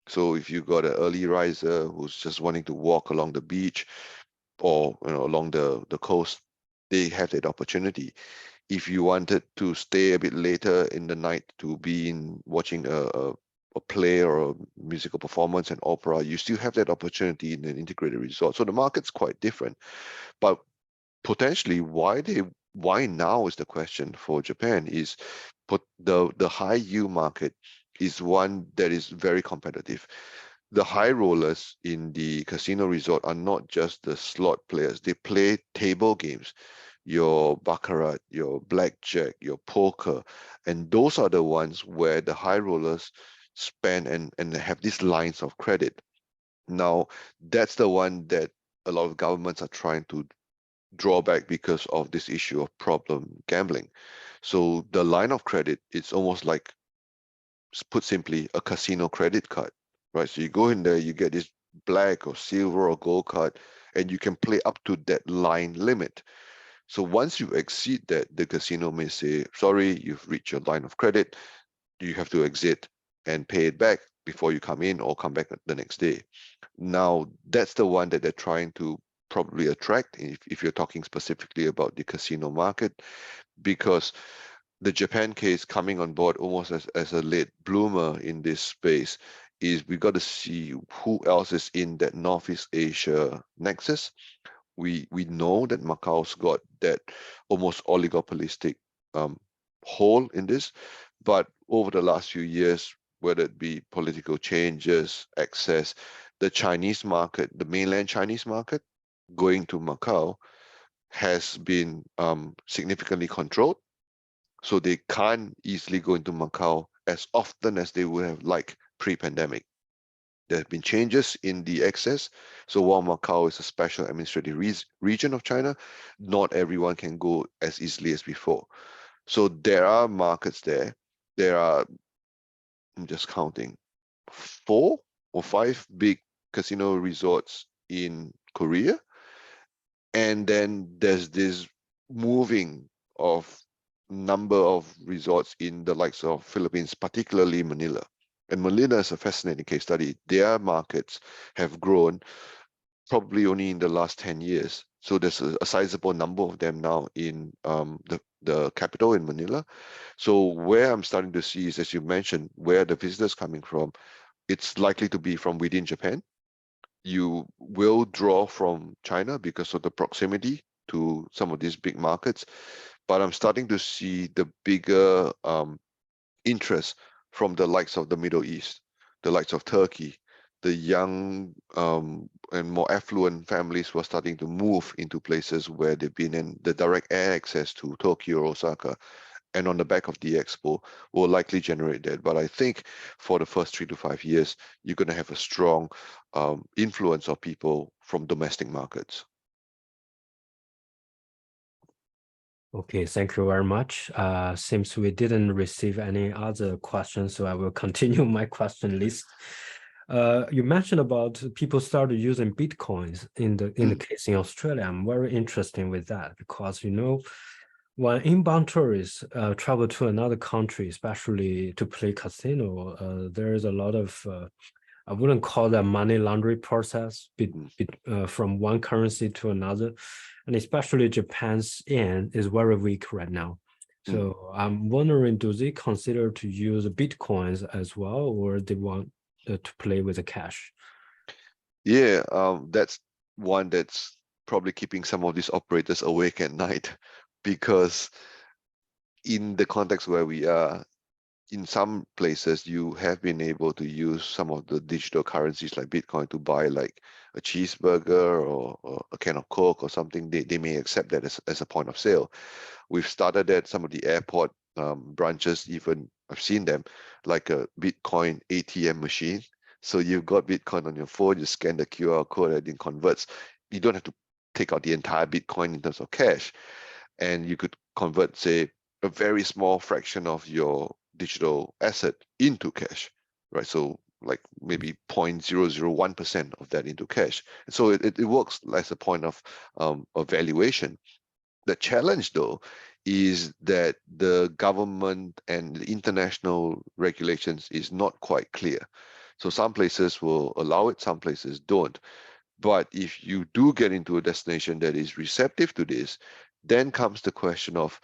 So if you got an early riser who's just wanting to walk along the beach or along the coast, they have that opportunity. If you wanted to stay a bit later in the night to be in watching a play or a musical performance, an opera, you still have that opportunity in an integrated resort. So the market's quite different. But potentially why now is the question for Japan is the high yield market is one that is very competitive. The high rollers in the casino resort are not just the slot players. They play table games, your baccarat, your blackjack, your poker, and those are the ones where the high rollers spend and have these lines of credit. Now, that's the one that a lot of governments are trying to drawback because of this issue of problem gambling. So the line of credit, it's almost like, put simply, a casino credit card, right? So you go in there, you get this black or silver or gold card, and you can play up to that line limit. So once you exceed that, the casino may say, sorry, you've reached your line of credit, you have to exit and pay it back before you come in or come back the next day. Now, that's the one that they're trying to probably attract if you're talking specifically about the casino market, because the Japan case coming on board almost as a late bloomer in this space is we got to see who else is in that Northeast Asia nexus. We know that Macau's got that almost oligopolistic hole in this, but over the last few years, whether it be political changes, access, the Chinese market, the mainland Chinese market, going to Macau has been significantly controlled. So they can't easily go into Macau as often as they would have liked pre-pandemic. There have been changes in the access. So while Macau is a special administrative region of China, not everyone can go as easily as before. So there are markets there. There are, I'm just counting, 4 or 5 big casino resorts in Korea. And then there's this moving of number of resorts in the likes of Philippines, particularly Manila. And Manila is a fascinating case study. Their markets have grown probably only in the last 10 years. So there's a sizable number of them now in the capital in Manila. So where I'm starting to see is, as you mentioned, where the visitors coming from, it's likely to be from within Japan. You will draw from China because of the proximity to some of these big markets, but I'm starting to see the bigger interest from the likes of the Middle East, the likes of Turkey, the young and more affluent families who are starting to move into places where they've been in the direct air access to Tokyo or Osaka, and on the back of the expo will likely generate that. But I think for the first 3 to 5 years, you're going to have a strong influence of people from domestic markets. Okay, thank you very much. Seems we didn't receive any other questions, so I will continue my question list. You mentioned about people started using Bitcoins in the case in Australia. I'm very interested with that because, when inbound tourists travel to another country, especially to play casino, there is a lot of I wouldn't call that money laundering process from one currency to another. And especially Japan's yen is very weak right now. So I'm wondering, do they consider to use Bitcoins as well, or they want to play with the cash? Yeah, that's one that's probably keeping some of these operators awake at night, because in the context where we are, in some places you have been able to use some of the digital currencies like Bitcoin to buy like a cheeseburger or a can of Coke or something. They may accept that as a point of sale. We've started at some of the airport branches, even I've seen them, like a Bitcoin ATM machine. So you've got Bitcoin on your phone, you scan the QR code and it converts. You don't have to take out the entire Bitcoin in terms of cash. And you could convert, say, a very small fraction of your digital asset into cash, right? So like maybe 0.001% of that into cash. And so it works as a point of valuation. The challenge, though, is that the government and the international regulations is not quite clear. So some places will allow it, some places don't. But if you do get into a destination that is receptive to this, then comes the question of,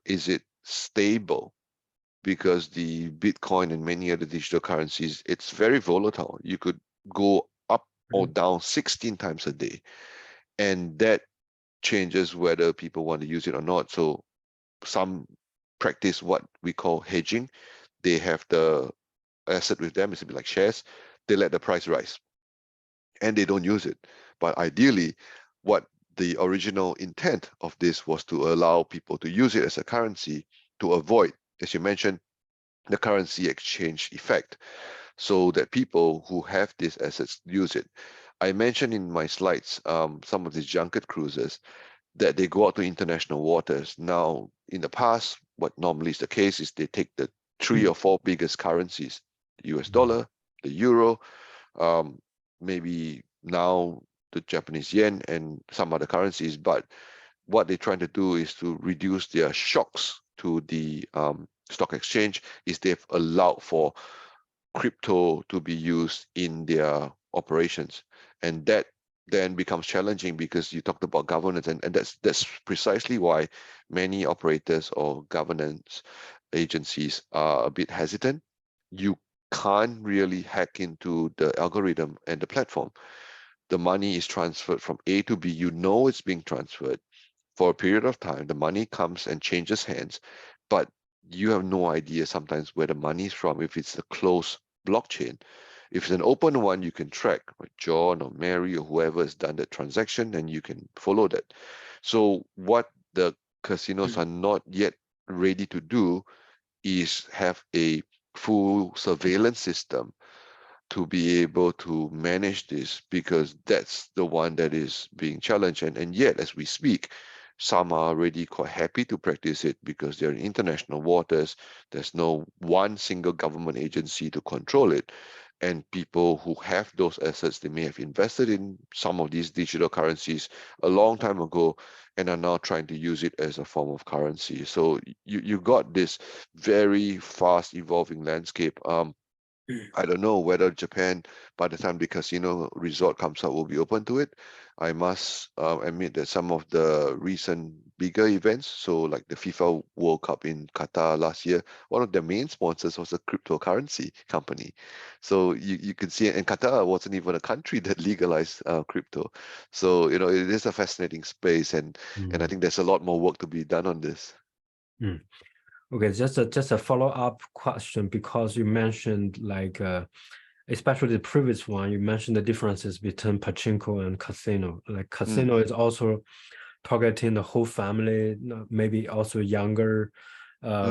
is it stable? Because the Bitcoin and many other digital currencies, it's very volatile. You could go up or down 16 times a day. And that changes whether people want to use it or not. So some practice what we call hedging. They have the asset with them, it's a bit like shares. They let the price rise and they don't use it. But ideally, what the original intent of this was to allow people to use it as a currency to avoid, as you mentioned, the currency exchange effect, so that people who have these assets use it. I mentioned in my slides some of these junket cruises that they go out to international waters. Now, in the past, what normally is the case is they take the 3 or 4 biggest currencies, the US dollar, the euro, maybe now the Japanese yen and some other currencies. But what they're trying to do is to reduce their shocks to the stock exchange, is they've allowed for crypto to be used in their operations. And that then becomes challenging because you talked about governance, and that's precisely why many operators or governance agencies are a bit hesitant. You can't really hack into the algorithm and the platform. The money is transferred from A to B. You know it's being transferred for a period of time. The money comes and changes hands, but you have no idea sometimes where the money is from if it's a closed blockchain. If it's an open one, you can track like John or Mary or whoever has done that transaction, and you can follow that. So what the casinos are not yet ready to do is have a full surveillance system to be able to manage this, because that's the one that is being challenged. And yet, as we speak, some are already quite happy to practice it because they're in international waters. There's no one single government agency to control it. And people who have those assets, they may have invested in some of these digital currencies a long time ago and are now trying to use it as a form of currency. So you got this very fast evolving landscape. I don't know whether Japan, by the time the casino resort comes out, will be open to it. I must admit that some of the recent bigger events, so like the FIFA World Cup in Qatar last year, one of the main sponsors was a cryptocurrency company. So you can see, and Qatar wasn't even a country that legalized crypto. So, it is a fascinating space, and I think there's a lot more work to be done on this. Okay, just a follow-up question, because you mentioned like especially the previous one, you mentioned the differences between pachinko and casino. Like casino is also targeting the whole family, maybe also younger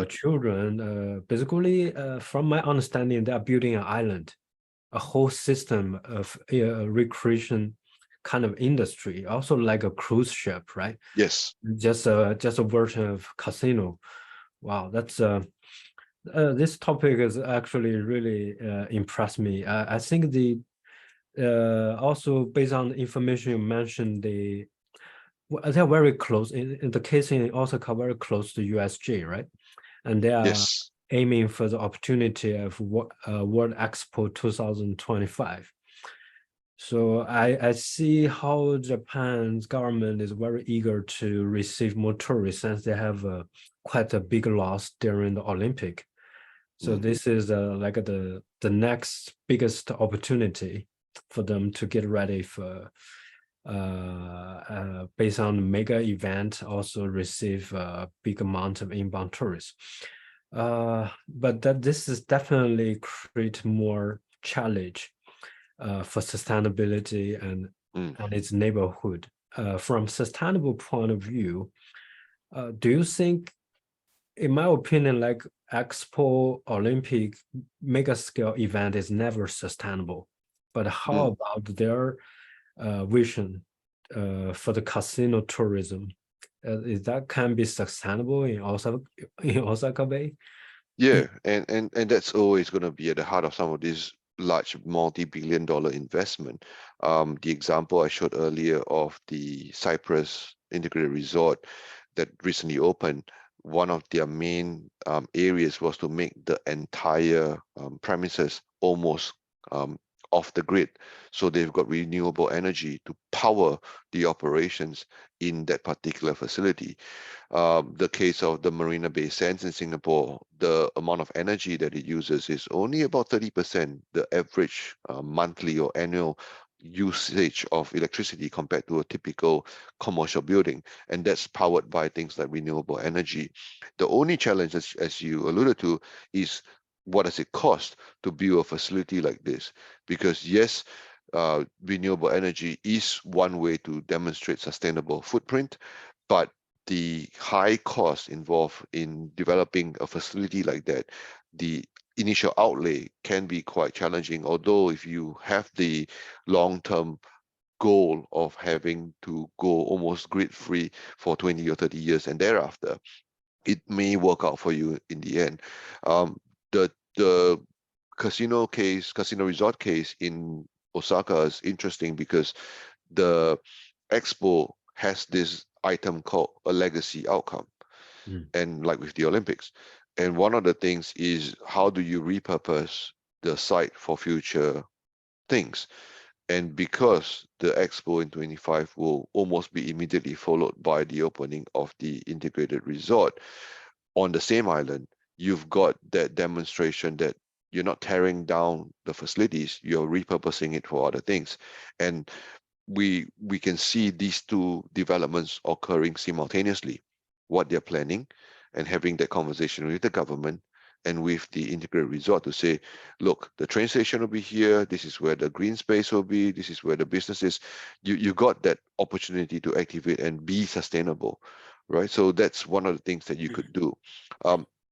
children. Basically, from my understanding, they are building an island, a whole system of recreation kind of industry, also like a cruise ship, right? Yes. Just a version of casino. Wow, that's this topic is actually really impressed me. I think the also based on the information you mentioned, they're very close in the case in Osaka, very close to USG, right? And they are Yes. aiming for the opportunity of World Expo 2025. So I see how Japan's government is very eager to receive more tourists since they have quite a big loss during the Olympic. So this is like the next biggest opportunity for them to get ready for based on the mega event, also receive a big amount of inbound tourists. But this is definitely create more challenge for sustainability and its neighborhood. From sustainable point of view, do you think, in my opinion, like Expo Olympic mega scale event is never sustainable, but how about their vision for the casino tourism? Is that can be sustainable in Osaka Bay? Yeah, and that's always going to be at the heart of some of these large multi-billion-dollar investment. The example I showed earlier of the Cyprus Integrated Resort that recently opened, one of their main areas was to make the entire premises almost off the grid. So they've got renewable energy to power the operations in that particular facility. The case of the Marina Bay Sands in Singapore, the amount of energy that it uses is only about 30% the average monthly or annual usage of electricity compared to a typical commercial building, and that's powered by things like renewable energy. The only challenge, as you alluded to, is what does it cost to build a facility like this? Because yes, renewable energy is one way to demonstrate sustainable footprint, but the high cost involved in developing a facility like that, the initial outlay can be quite challenging. Although if you have the long-term goal of having to go almost grid-free for 20 or 30 years and thereafter, it may work out for you in the end. The casino resort case in Osaka is interesting because the expo has this item called a legacy outcome, and like with the Olympics. And one of the things is, how do you repurpose the site for future things? And because the expo in 25 will almost be immediately followed by the opening of the integrated resort on the same island, you've got that demonstration that you're not tearing down the facilities, you're repurposing it for other things. And we can see these two developments occurring simultaneously, what they're planning and having that conversation with the government and with the integrated resort to say, look, the train station will be here, this is where the green space will be, this is where the business is. You got that opportunity to activate and be sustainable, right? So that's one of the things that you could do.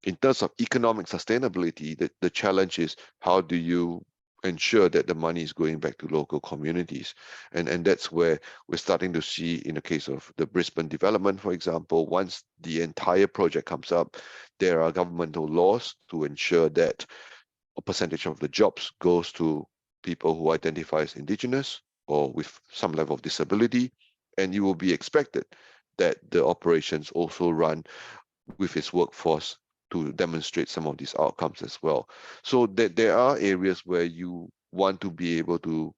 In terms of economic sustainability, the challenge is, how do you ensure that the money is going back to local communities? And that's where we're starting to see, in the case of the Brisbane development, for example, once the entire project comes up, there are governmental laws to ensure that a percentage of the jobs goes to people who identify as Indigenous or with some level of disability, and you will be expected that the operations also run with its workforce to demonstrate some of these outcomes as well. So that there are areas where you want to be able to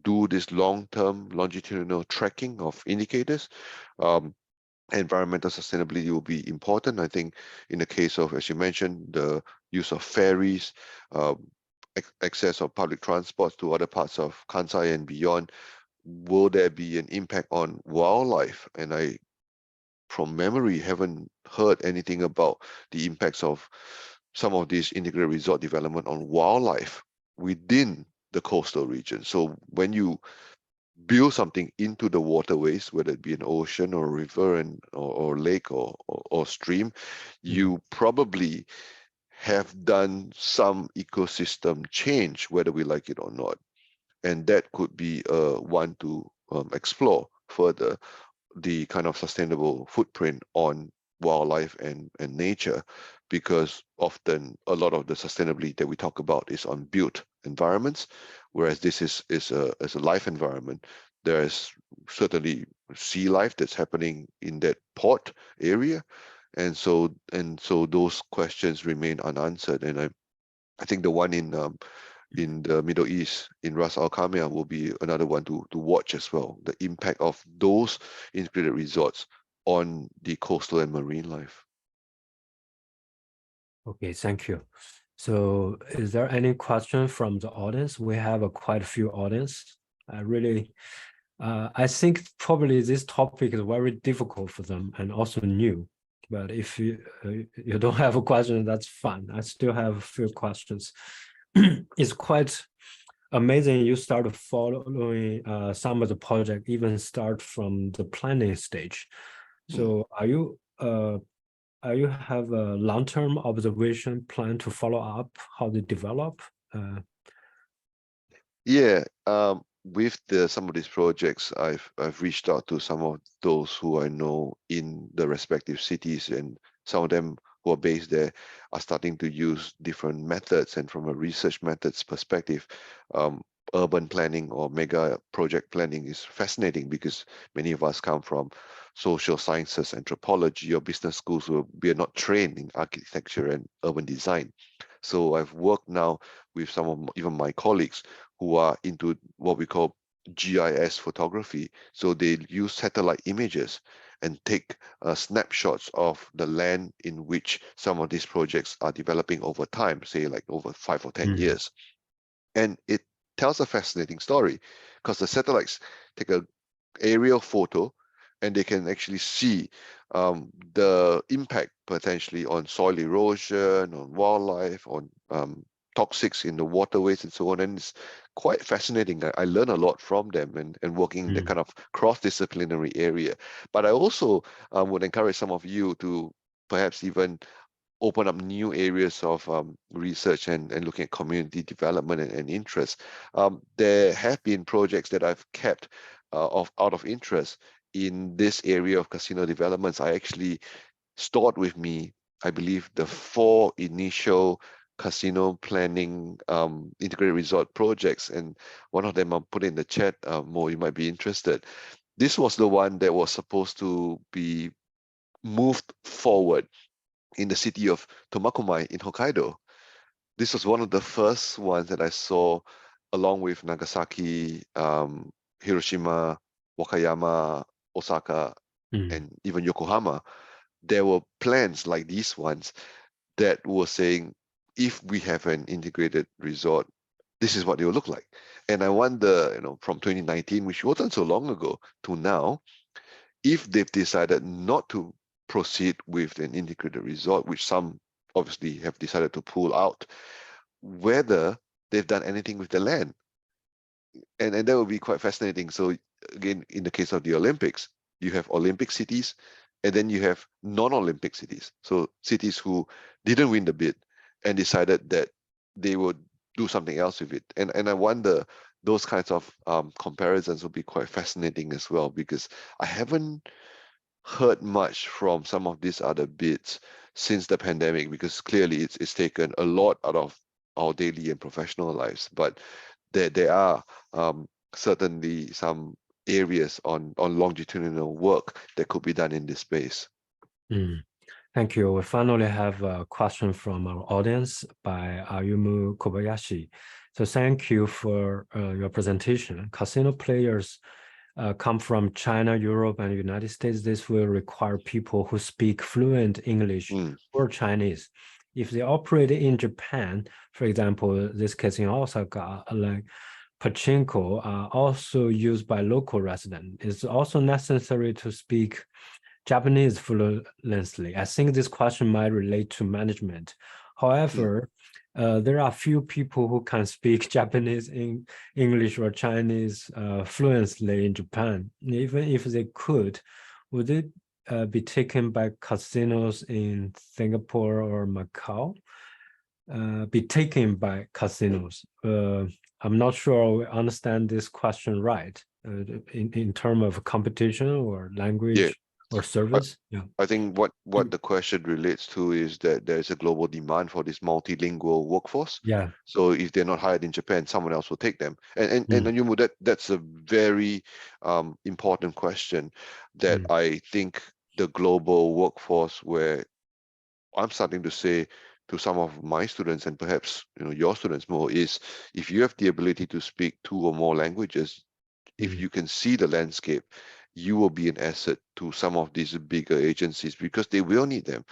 do this long-term longitudinal tracking of indicators. Environmental sustainability will be important. I think in the case of, as you mentioned, the use of ferries, access of public transport to other parts of Kansai and beyond, will there be an impact on wildlife? And I, from memory, haven't heard anything about the impacts of some of these integrated resort development on wildlife within the coastal region. So when you build something into the waterways, whether it be an ocean or river or lake or stream, you probably have done some ecosystem change, whether we like it or not. And that could be one to explore further, the kind of sustainable footprint on wildlife and nature, because often a lot of the sustainability that we talk about is on built environments, whereas this is a life environment. There is certainly sea life that's happening in that port area, and so those questions remain unanswered. And I think the one in the Middle East, in Ras Al Khaimah, will be another one to watch as well. The impact of those integrated resorts on the coastal and marine life. Okay, thank you. So is there any question from the audience? We have quite a few audience. I think probably this topic is very difficult for them and also new. But if you don't have a question, that's fine. I still have a few questions. It's quite amazing you start following some of the project, even start from the planning stage. So are you have a long-term observation plan to follow up how they develop? Yeah, with some of these projects, I've reached out to some of those who I know in the respective cities, and some of them who are based there are starting to use different methods. And from a research methods perspective, urban planning or mega project planning is fascinating, because many of us come from social sciences, anthropology, or business schools where we are not trained in architecture and urban design. So I've worked now with some of even my colleagues who are into what we call GIS photography. So they use satellite images and take snapshots of the land in which some of these projects are developing over time, say like over 5 or 10 years. And it tells a fascinating story, because the satellites take an aerial photo and they can actually see the impact potentially on soil erosion, on wildlife, on toxics in the waterways and so on. And it's quite fascinating. I learn a lot from them and working in the kind of cross-disciplinary area. But I also would encourage some of you to perhaps even open up new areas of research and looking at community development and interest. There have been projects that I've kept out of interest in this area of casino developments. I actually stored with me, I believe, the 4 initial casino planning integrated resort projects, and one of them I'll put in the chat. Mo, you might be interested. This was the one that was supposed to be moved forward in the city of Tomakomai in Hokkaido. This was one of the first ones that I saw, along with Nagasaki, Hiroshima, Wakayama, Osaka, and even Yokohama. There were plans like these ones that were saying, if we have an integrated resort, this is what it will look like. And I wonder, from 2019, which wasn't so long ago, to now, if they've decided not to proceed with an integrated resort, which some obviously have decided to pull out, whether they've done anything with the land. And that would be quite fascinating. So again, in the case of the Olympics, you have Olympic cities, and then you have non-Olympic cities. So cities who didn't win the bid and decided that they would do something else with it. And I wonder, those kinds of comparisons would be quite fascinating as well, because I haven't heard much from some of these other bids since the pandemic, because clearly it's taken a lot out of our daily and professional lives. But there are certainly some areas on longitudinal work that could be done in this space. Thank you. We finally have a question from our audience by Ayumu Kobayashi. So thank you for your presentation. Casino players come from China, Europe, and United States. This will require people who speak fluent English or Chinese. If they operate in Japan, for example, this case in Osaka, like pachinko are also used by local residents. It's also necessary to speak Japanese fluently. I think this question might relate to management. However, there are few people who can speak Japanese, English, or Chinese fluently in Japan. Even if they could, would it be taken by casinos in Singapore or Macau? Be taken by casinos? I'm not sure we understand this question right in terms of competition or language or service. I think what the question relates to is that there's a global demand for this multilingual workforce. So if they're not hired in Japan, someone else will take them. And Yumu, that's a very important question that I think the global workforce, where I'm starting to say to some of my students, and perhaps your students more, is if you have the ability to speak 2 or more languages, if you can see the landscape, you will be an asset to some of these bigger agencies, because they will need them.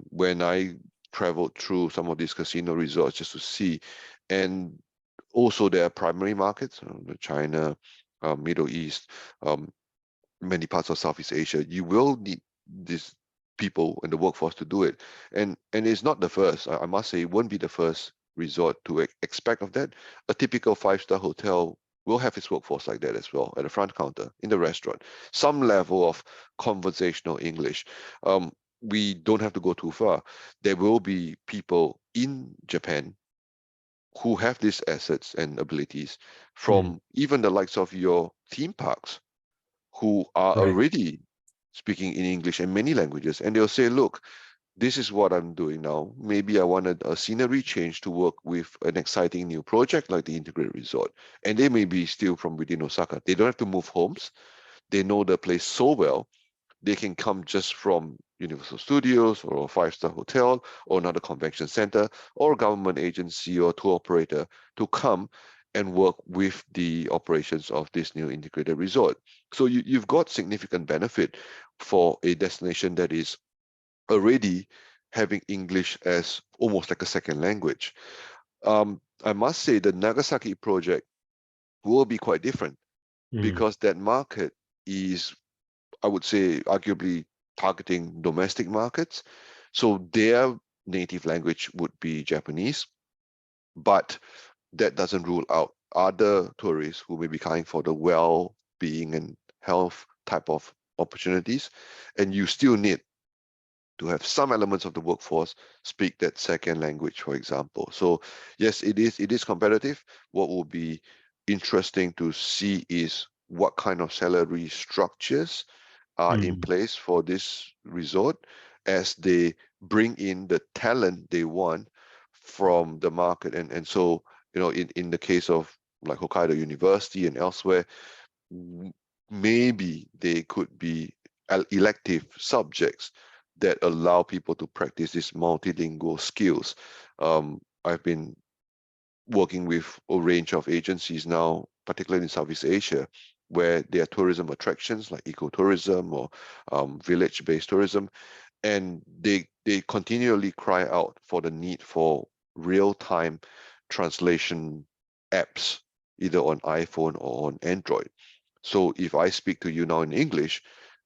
When I traveled through some of these casino resorts just to see, and also their primary markets, China, Middle East, many parts of Southeast Asia, you will need these people in the workforce to do it. And it's not the first. I must say, it won't be the first resort to expect of that. A typical 5-star hotel will have its workforce like that as well, at the front counter, in the restaurant. Some level of conversational English. We don't have to go too far. There will be people in Japan who have these assets and abilities, from even the likes of your theme parks, who are Right. already speaking in English and many languages, and they'll say, look, this is what I'm doing now. Maybe I wanted a scenery change to work with an exciting new project like the integrated resort. And they may be still from within Osaka. They don't have to move homes. They know the place so well. They can come just from Universal Studios or a 5-star hotel or another convention center or a government agency or tour operator to come and work with the operations of this new integrated resort. So you've got significant benefit for a destination that is already having English as almost like a second language. I must say the Nagasaki project will be quite different, because that market is, I would say, arguably targeting domestic markets. So their native language would be Japanese, but that doesn't rule out other tourists who may be coming for the well-being and health type of opportunities. And you still need to have some elements of the workforce speak that second language, for example. So yes, it is competitive. What will be interesting to see is what kind of salary structures are in place for this resort, as they bring in the talent they want from the market. And so, in the case of like Hokkaido University and elsewhere, maybe they could be elective subjects that allow people to practice these multilingual skills. I've been working with a range of agencies now, particularly in Southeast Asia, where there are tourism attractions like ecotourism or village-based tourism, and they continually cry out for the need for real-time translation apps, either on iPhone or on Android. So if I speak to you now in English,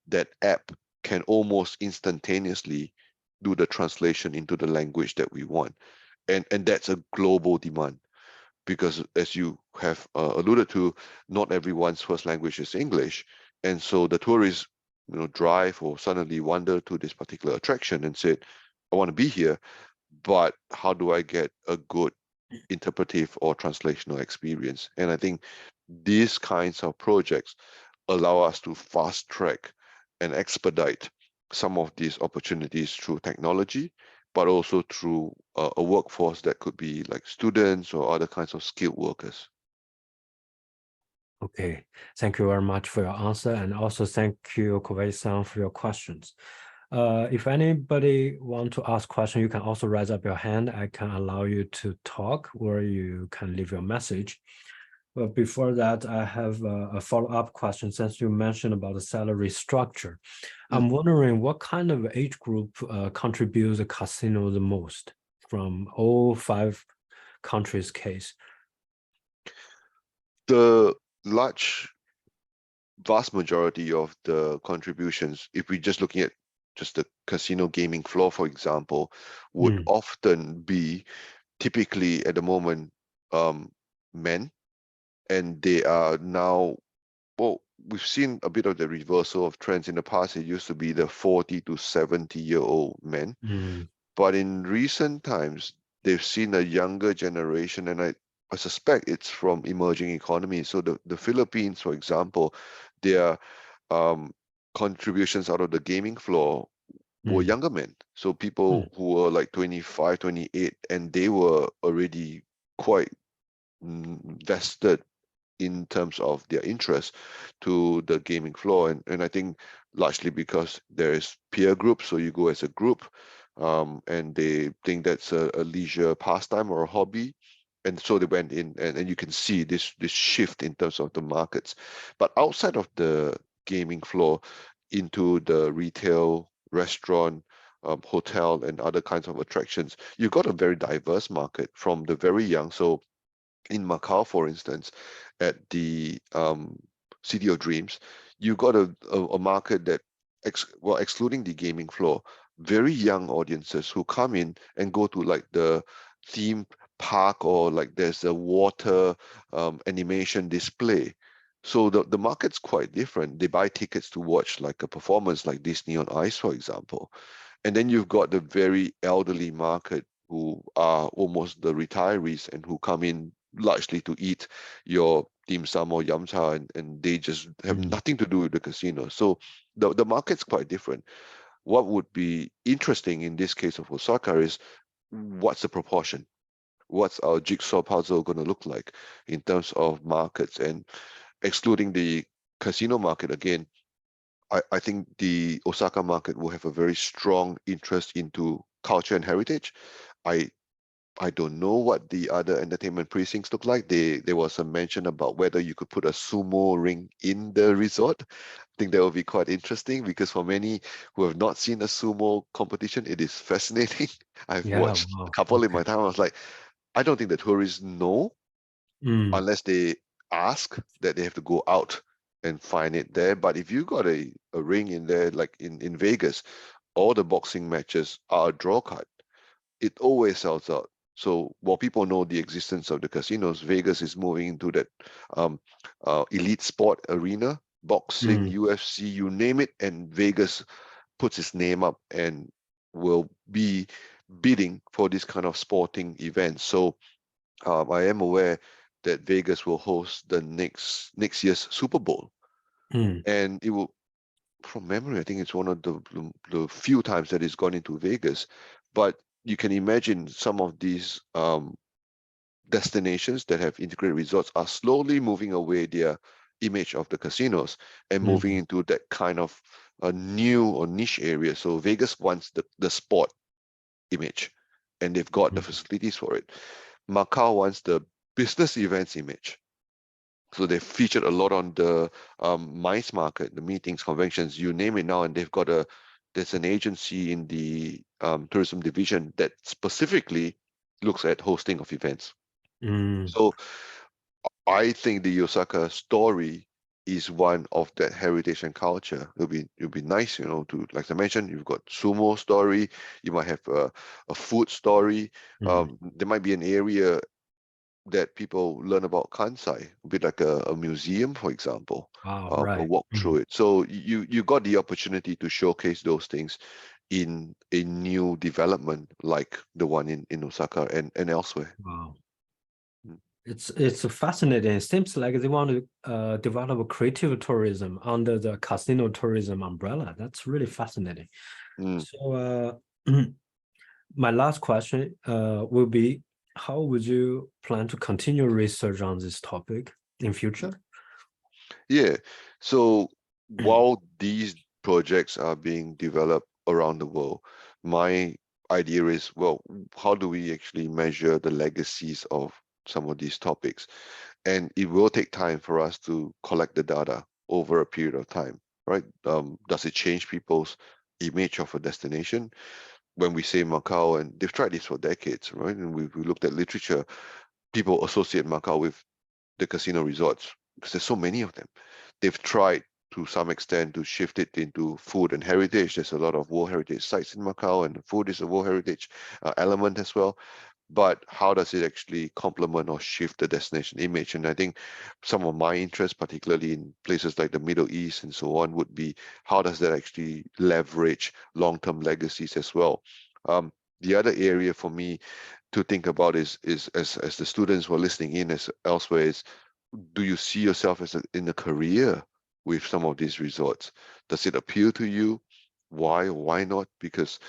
that app can almost instantaneously do the translation into the language that we want. And that's a global demand, because as you have alluded to, not everyone's first language is English. And so the tourists, drive or suddenly wander to this particular attraction and said, I want to be here, but how do I get a good interpretive or translational experience? And I think these kinds of projects allow us to fast track and expedite some of these opportunities through technology, but also through a workforce that could be like students or other kinds of skilled workers. Okay, thank you very much for your answer, and also thank you, Kovei-san, for your questions. If anybody want to ask question, you can also raise up your hand. I can allow you to talk, or you can leave your message. But before that, I have a follow-up question. Since you mentioned about the salary structure, I'm wondering what kind of age group contributes the casino the most from all 5 countries' case? The vast majority of the contributions, if we're just looking at just the casino gaming floor, for example, would often be typically at the moment men, and they are now, well, we've seen a bit of the reversal of trends. In the past, it used to be the 40 to 70-year-old men, but in recent times, they've seen a younger generation, and I suspect it's from emerging economies. So the Philippines, for example, their contributions out of the gaming floor were younger men. So people who were like 25, 28, and they were already quite vested in terms of their interest to the gaming floor. And I think largely because there is peer groups, so you go as a group, and they think that's a leisure pastime or a hobby. And so they went in, and you can see this shift in terms of the markets. But outside of the gaming floor, into the retail, restaurant, hotel, and other kinds of attractions, you've got a very diverse market from the very young. So in Macau, for instance, at the City of Dreams, you got a market that, excluding the gaming floor, very young audiences who come in and go to like the theme park, or like there's a water animation display. So the market's quite different. They buy tickets to watch like a performance like Disney on Ice, for example. And then you've got the very elderly market who are almost the retirees and who come in largely to eat your dim sum or yum cha, and they just have nothing to do with the casino. So the market's quite different. What would be interesting in this case of Osaka is, what's the proportion? What's our jigsaw puzzle going to look like in terms of markets? And excluding the casino market again, I think the Osaka market will have a very strong interest into culture and heritage. I I don't know what the other entertainment precincts look like. There was a mention about whether you could put a sumo ring in the resort. I think that would be quite interesting, because for many who have not seen a sumo competition, it is fascinating. I've Yeah, watched a wow. couple in my time. I was like, I don't think the tourists know Mm, unless they ask, that they have to go out and find it there. But if you got a ring in there, like in Vegas, all the boxing matches are a draw card. It always sells out. So while people know the existence of the casinos, Vegas is moving into that elite sport arena, boxing, mm, UFC, you name it, and Vegas puts its name up and will be bidding for this kind of sporting events. So I am aware that Vegas will host the next year's Super Bowl, mm, and it will, from memory, I think it's one of the few times that it's gone into Vegas. But you can imagine some of these destinations that have integrated resorts are slowly moving away their image of the casinos and moving mm, into that kind of a new or niche area. So Vegas wants the sport image, and they've got the mm, facilities for it. Macau wants the business events image. So they've featured a lot on the MICE market, the meetings, conventions, you name it now, and there's an agency in the tourism division that specifically looks at hosting of events. mm, So I think the Osaka story is one of that heritage and culture. It'll be nice, to, like I mentioned, you've got sumo story, you might have a food story. mm. There might be an area that people learn about Kansai, a bit like a museum, for example, Wow, or right. walk through Mm, it. So you got the opportunity to showcase those things in a new development like the one in Osaka and elsewhere. wow. Mm. It's fascinating. It seems like they want to develop a creative tourism under the casino tourism umbrella. That's really fascinating. Mm. So my last question will be, how would you plan to continue research on this topic in future? Yeah. So while these projects are being developed around the world, my idea is, well, how do we actually measure the legacies of some of these topics? And it will take time for us to collect the data over a period of time, right? Does it change people's image of a destination? When we say Macau, and they've tried this for decades, right? And we looked at literature, people associate Macau with the casino resorts because there's so many of them. They've tried to some extent to shift it into food and heritage. There's a lot of World Heritage sites in Macau, and food is a World Heritage element as well. But how does it actually complement or shift the destination image? And I think some of my interests, particularly in places like the Middle East and so on, would be, how does that actually leverage long-term legacies as well? The other area for me to think about is as the students who are listening in as elsewhere is, do you see yourself as in a career with some of these resorts? Does it appeal to you? Why or why not? Because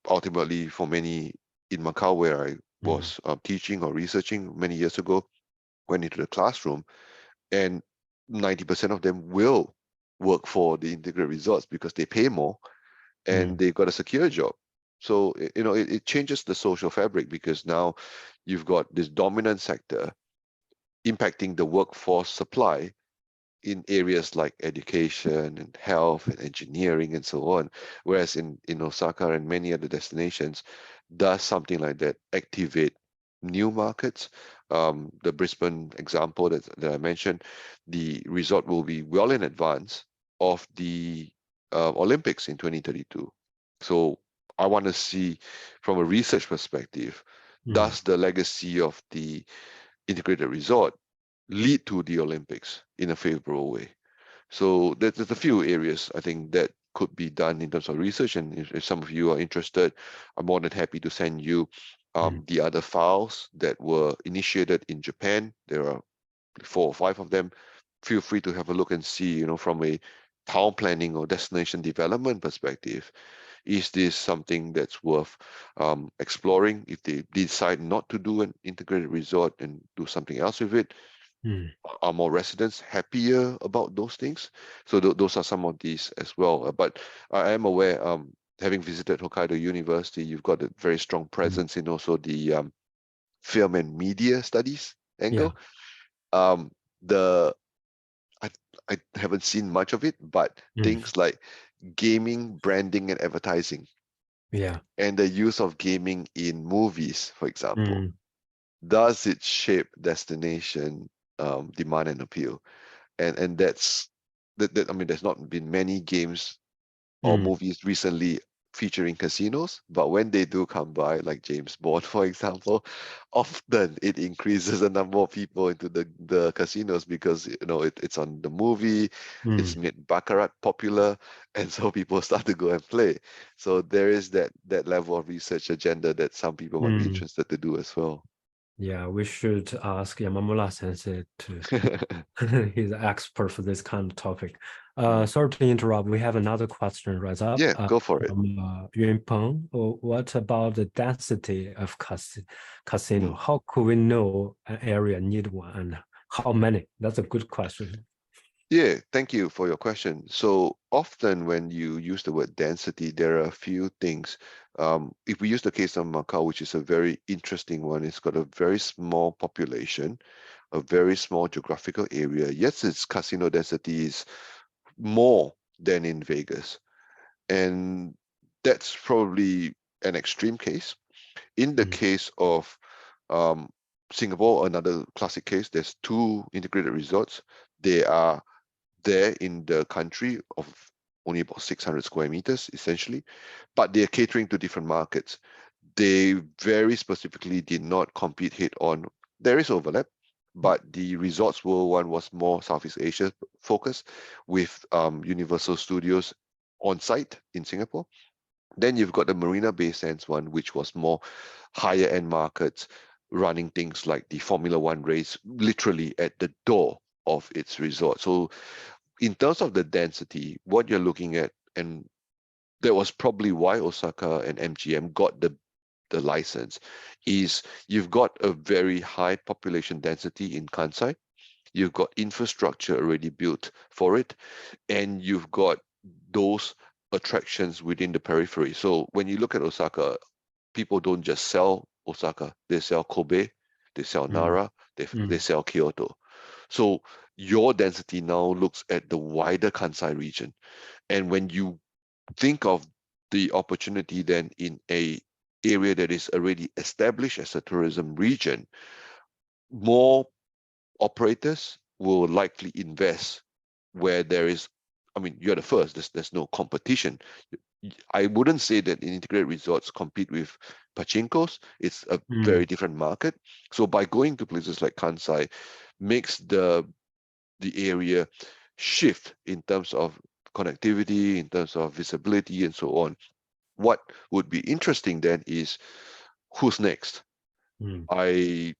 ultimately, for many in Macau, where I Mm, was teaching or researching many years ago, went into the classroom, and 90% of them will work for the integrated resorts because they pay more and they've got a secure job. So, it changes the social fabric, because now you've got this dominant sector impacting the workforce supply in areas like education and health and engineering and so on. Whereas in Osaka and many other destinations, does something like that activate new markets? The Brisbane example that I mentioned, the resort will be well in advance of the Olympics in 2032. So I want to see, from a research perspective, does the legacy of the integrated resort lead to the Olympics in a favorable way? So there's a few areas I think that could be done in terms of research, and if some of you are interested, I'm more than happy to send you the other files that were initiated in Japan. There are 4 or 5 of them. Feel free to have a look and see, from a town planning or destination development perspective, is this something that's worth exploring? If they decide not to do an integrated resort and do something else with it, are more residents happier about those things? So those are some of these as well. But I am aware, having visited Hokkaido University, you've got a very strong presence in also the film and media studies Yeah. angle. The I haven't seen much of it, but things like gaming, branding, and advertising, Yeah. and the use of gaming in movies, for example, does it shape destination demand and appeal? And that's that. I mean, there's not been many games or movies recently featuring casinos, but when they do come by, like James Bond, for example, often it increases the number of people into the casinos, because it's on the movie, it's made baccarat popular, and so people start to go and play. So there is that level of research agenda that some people might be interested to do as well. Yeah, we should ask Yamamura Sensei to. He's an expert for this kind of topic. Sorry to interrupt. We have another question right up. Yeah, go for it. From Yun Peng. What about the density of casino? How could we know an area need one, and how many? That's a good question. Yeah, thank you for your question. So often when you use the word density, there are a few things. If we use the case of Macau, which is a very interesting one, it's got a very small population, a very small geographical area. Yes, its casino density is more than in Vegas, and that's probably an extreme case. In the case of Singapore, another classic case, there's 2 integrated resorts. They are there in the country of only about 600 square meters, essentially, but they're catering to different markets. They very specifically did not compete head on. There is overlap, but the Resorts World one was more Southeast Asia focused, with Universal Studios on site in Singapore. Then you've got the Marina Bay Sands one, which was more higher end markets, running things like the Formula One race literally at the door of its resort. So in terms of the density, what you're looking at, and that was probably why Osaka and MGM got the license, is you've got a very high population density in Kansai. You've got infrastructure already built for it, and you've got those attractions within the periphery. So when you look at Osaka, people don't just sell Osaka, they sell Kobe, they sell Nara, they sell Kyoto. So your density now looks at the wider Kansai region. And when you think of the opportunity then in a area that is already established as a tourism region, more operators will likely invest where there is, I mean, you're the first, there's no competition. I wouldn't say that integrated resorts compete with pachinkos. It's a very different market. So by going to places like Kansai makes the area shift in terms of connectivity, in terms of visibility, and so on. What would be interesting then is who's next. I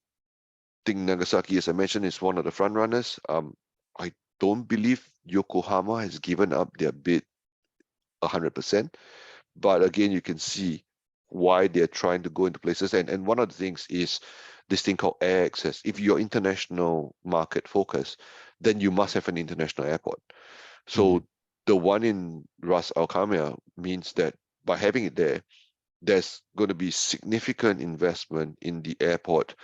think Nagasaki, as I mentioned, is one of the front runners. I don't believe Yokohama has given up their bid 100%, but again, you can see why they're trying to go into places. And one of the things is this thing called air access. If you're international market focused, then you must have an international airport. So the one in Ras Al Khaimah means that by having it there, there's going to be significant investment in the airport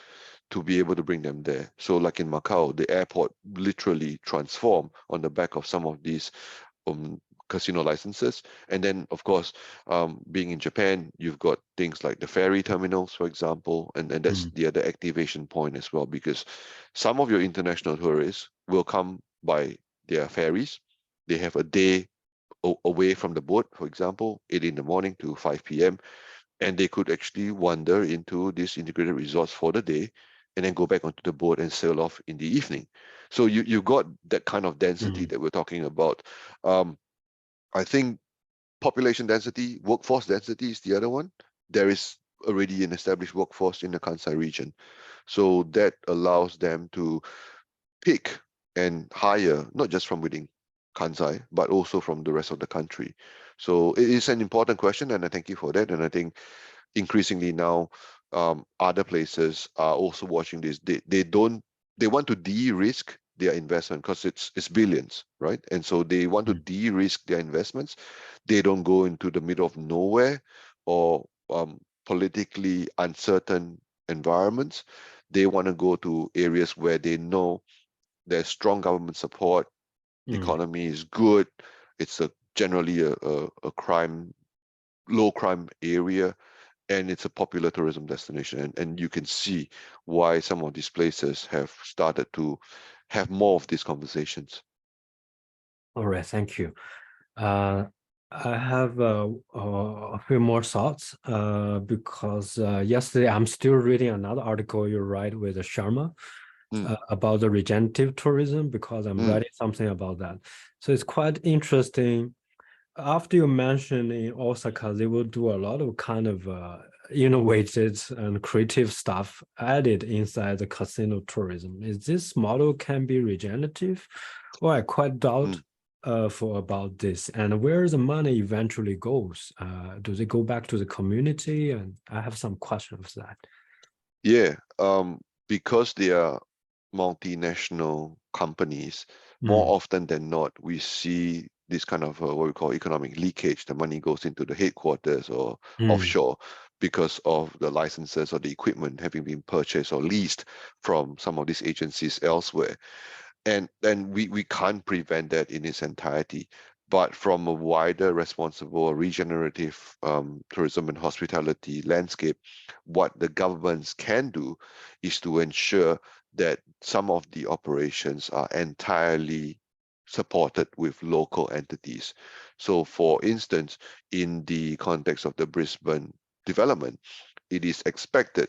to be able to bring them there. So like in Macau, the airport literally transformed on the back of some of these casino licenses. And then, of course, being in Japan, you've got things like the ferry terminals, for example, and that's the other activation point as well, because some of your international tourists will come by their ferries. They have a day away from the boat, for example, 8 in the morning to 5 p.m., and they could actually wander into these integrated resorts for the day and then go back onto the boat and sail off in the evening. So you've got that kind of density that we're talking about. I think population density, workforce density is the other one. There is already an established workforce in the Kansai region. So that allows them to pick and hire, not just from within Kansai, but also from the rest of the country. So it is an important question, and I thank you for that. And I think increasingly now, other places are also watching this. They want to de-risk their investment because it's billions, right? And so they want to de-risk their investments. They don't go into the middle of nowhere or politically uncertain environments. They want to go to areas where they know there's strong government support, the economy is good, it's generally a low crime area, and it's a popular tourism destination. And you can see why some of these places have started to have more of these conversations. All right, thank you. I have a few more thoughts because yesterday I'm still reading another article you write with Sharma about the regenerative tourism, because I'm writing something about that. So it's quite interesting. After you mentioned in Osaka, they will do a lot of kind of innovative and creative stuff added inside the casino tourism. Is this model can be regenerative? Well, I quite doubt for about this. And where the money eventually goes? Do they go back to the community? And I have some questions of that. Yeah, because they are multinational companies, more often than not, we see this kind of what we call economic leakage. The money goes into the headquarters or offshore because of the licenses or the equipment having been purchased or leased from some of these agencies elsewhere. And we can't prevent that in its entirety. But from a wider, responsible, regenerative tourism and hospitality landscape, what the governments can do is to ensure that some of the operations are entirely supported with local entities. So for instance, in the context of the Brisbane development, it is expected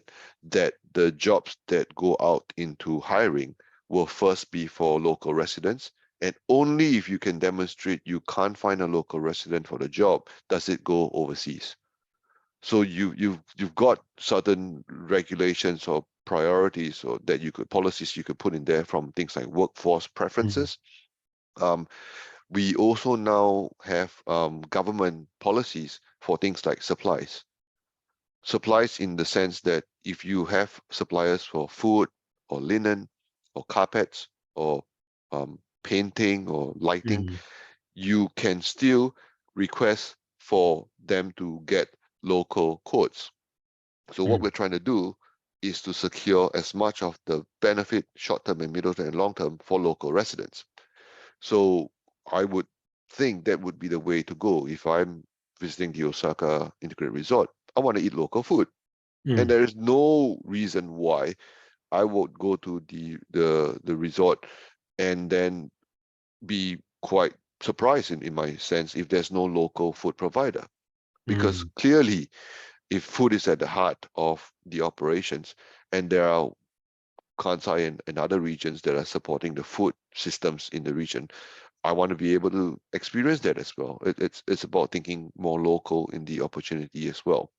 that the jobs that go out into hiring will first be for local residents, and only if you can demonstrate you can't find a local resident for the job does it go overseas. So you've got certain regulations or priorities or that you could policies you could put in there, from things like workforce preferences. We also now have government policies for things like supplies. Supplies in the sense that if you have suppliers for food or linen or carpets or painting or lighting, you can still request for them to get local quotes. So what we're trying to do is to secure as much of the benefit, short-term and middle-term and long-term, for local residents. So I would think that would be the way to go. If I'm visiting the Osaka Integrated Resort, I want to eat local food. And there is no reason why I would go to the resort and then be quite surprised in my sense if there's no local food provider. Because clearly, if food is at the heart of the operations, and there are Kansai and other regions that are supporting the food systems in the region, I want to be able to experience that as well. It's about thinking more local in the opportunity as well.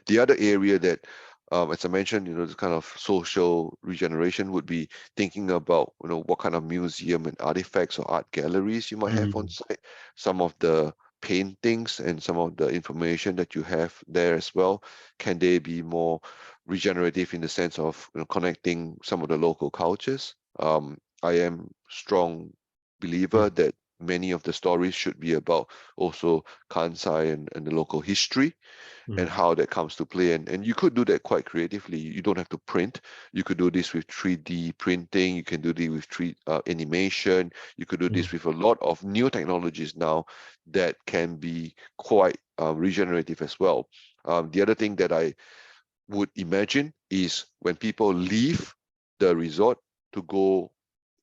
The other area that, as I mentioned, this kind of social regeneration would be thinking about, what kind of museum and artifacts or art galleries you might have on site. Some of the paintings and some of the information that you have there as well, can they be more regenerative in the sense of connecting some of the local cultures. I am strong believer that many of the stories should be about also Kansai and the local history and how that comes to play. And you could do that quite creatively. You don't have to print. You could do this with 3D printing. You can do this with animation. You could do this with a lot of new technologies now that can be quite regenerative as well. The other thing that I would imagine is when people leave the resort to go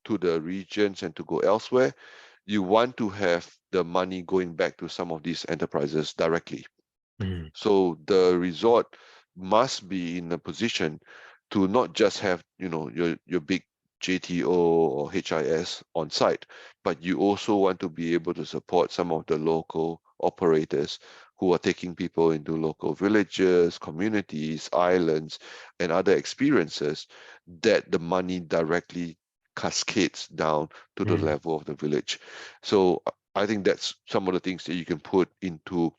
to the regions and to go elsewhere, you want to have the money going back to some of these enterprises directly. So the resort must be in a position to not just have, your big JTO or HIS on site, but you also want to be able to support some of the local operators who are taking people into local villages, communities, islands, and other experiences that the money directly cascades down to the level of the village. So I think that's some of the things that you can put into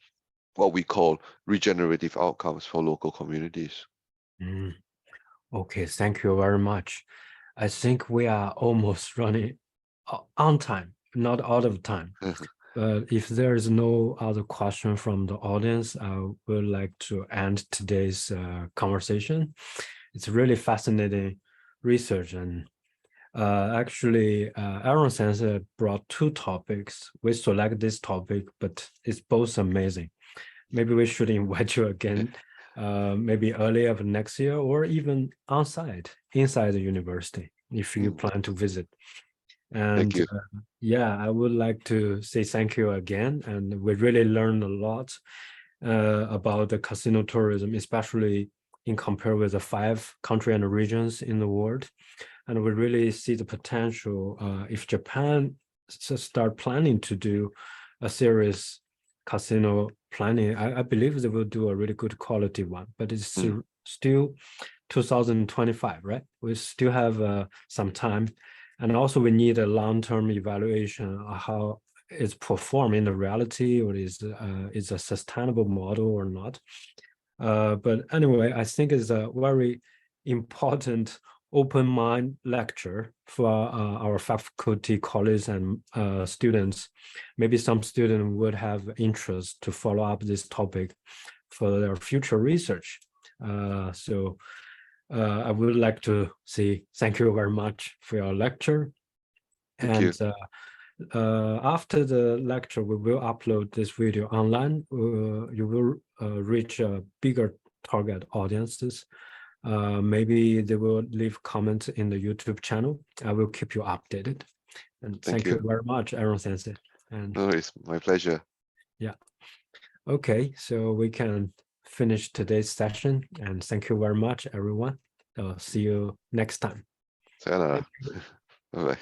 what we call regenerative outcomes for local communities. Okay, thank you very much. I think we are almost running on time, not out of time. But if there is no other question from the audience, I would like to end today's conversation. It's really fascinating research, and actually, Aaron Sensei brought two topics. We select this topic, but it's both amazing. Maybe we should invite you again, maybe early of next year, or even on site inside the university if you plan to visit. And Thank you. Yeah, I would like to say thank you again. And we really learned a lot about the casino tourism, especially in compare with the 5 countries and regions in the world. And we really see the potential if Japan start planning to do a serious casino planning. I believe they will do a really good quality one, but it's still 2025, right? We still have some time. And also we need a long-term evaluation of how it's performed in the reality, or is a sustainable model or not. But anyway, I think it's a very important open mind lecture for our faculty, colleagues, and students. Maybe some student would have interest to follow up this topic for their future research. So I would like to say thank you very much for your lecture. Thank you. After the lecture, we will upload this video online. You will reach bigger target audiences. Maybe they will leave comments in the YouTube channel. I will keep you updated. And thank you very much, Aaron Sensei. And no, it's my pleasure. Yeah. Okay, so we can finish today's session. And thank you very much, everyone. See you next time. Sayonara. Bye-bye.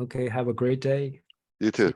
Okay, have a great day. You too.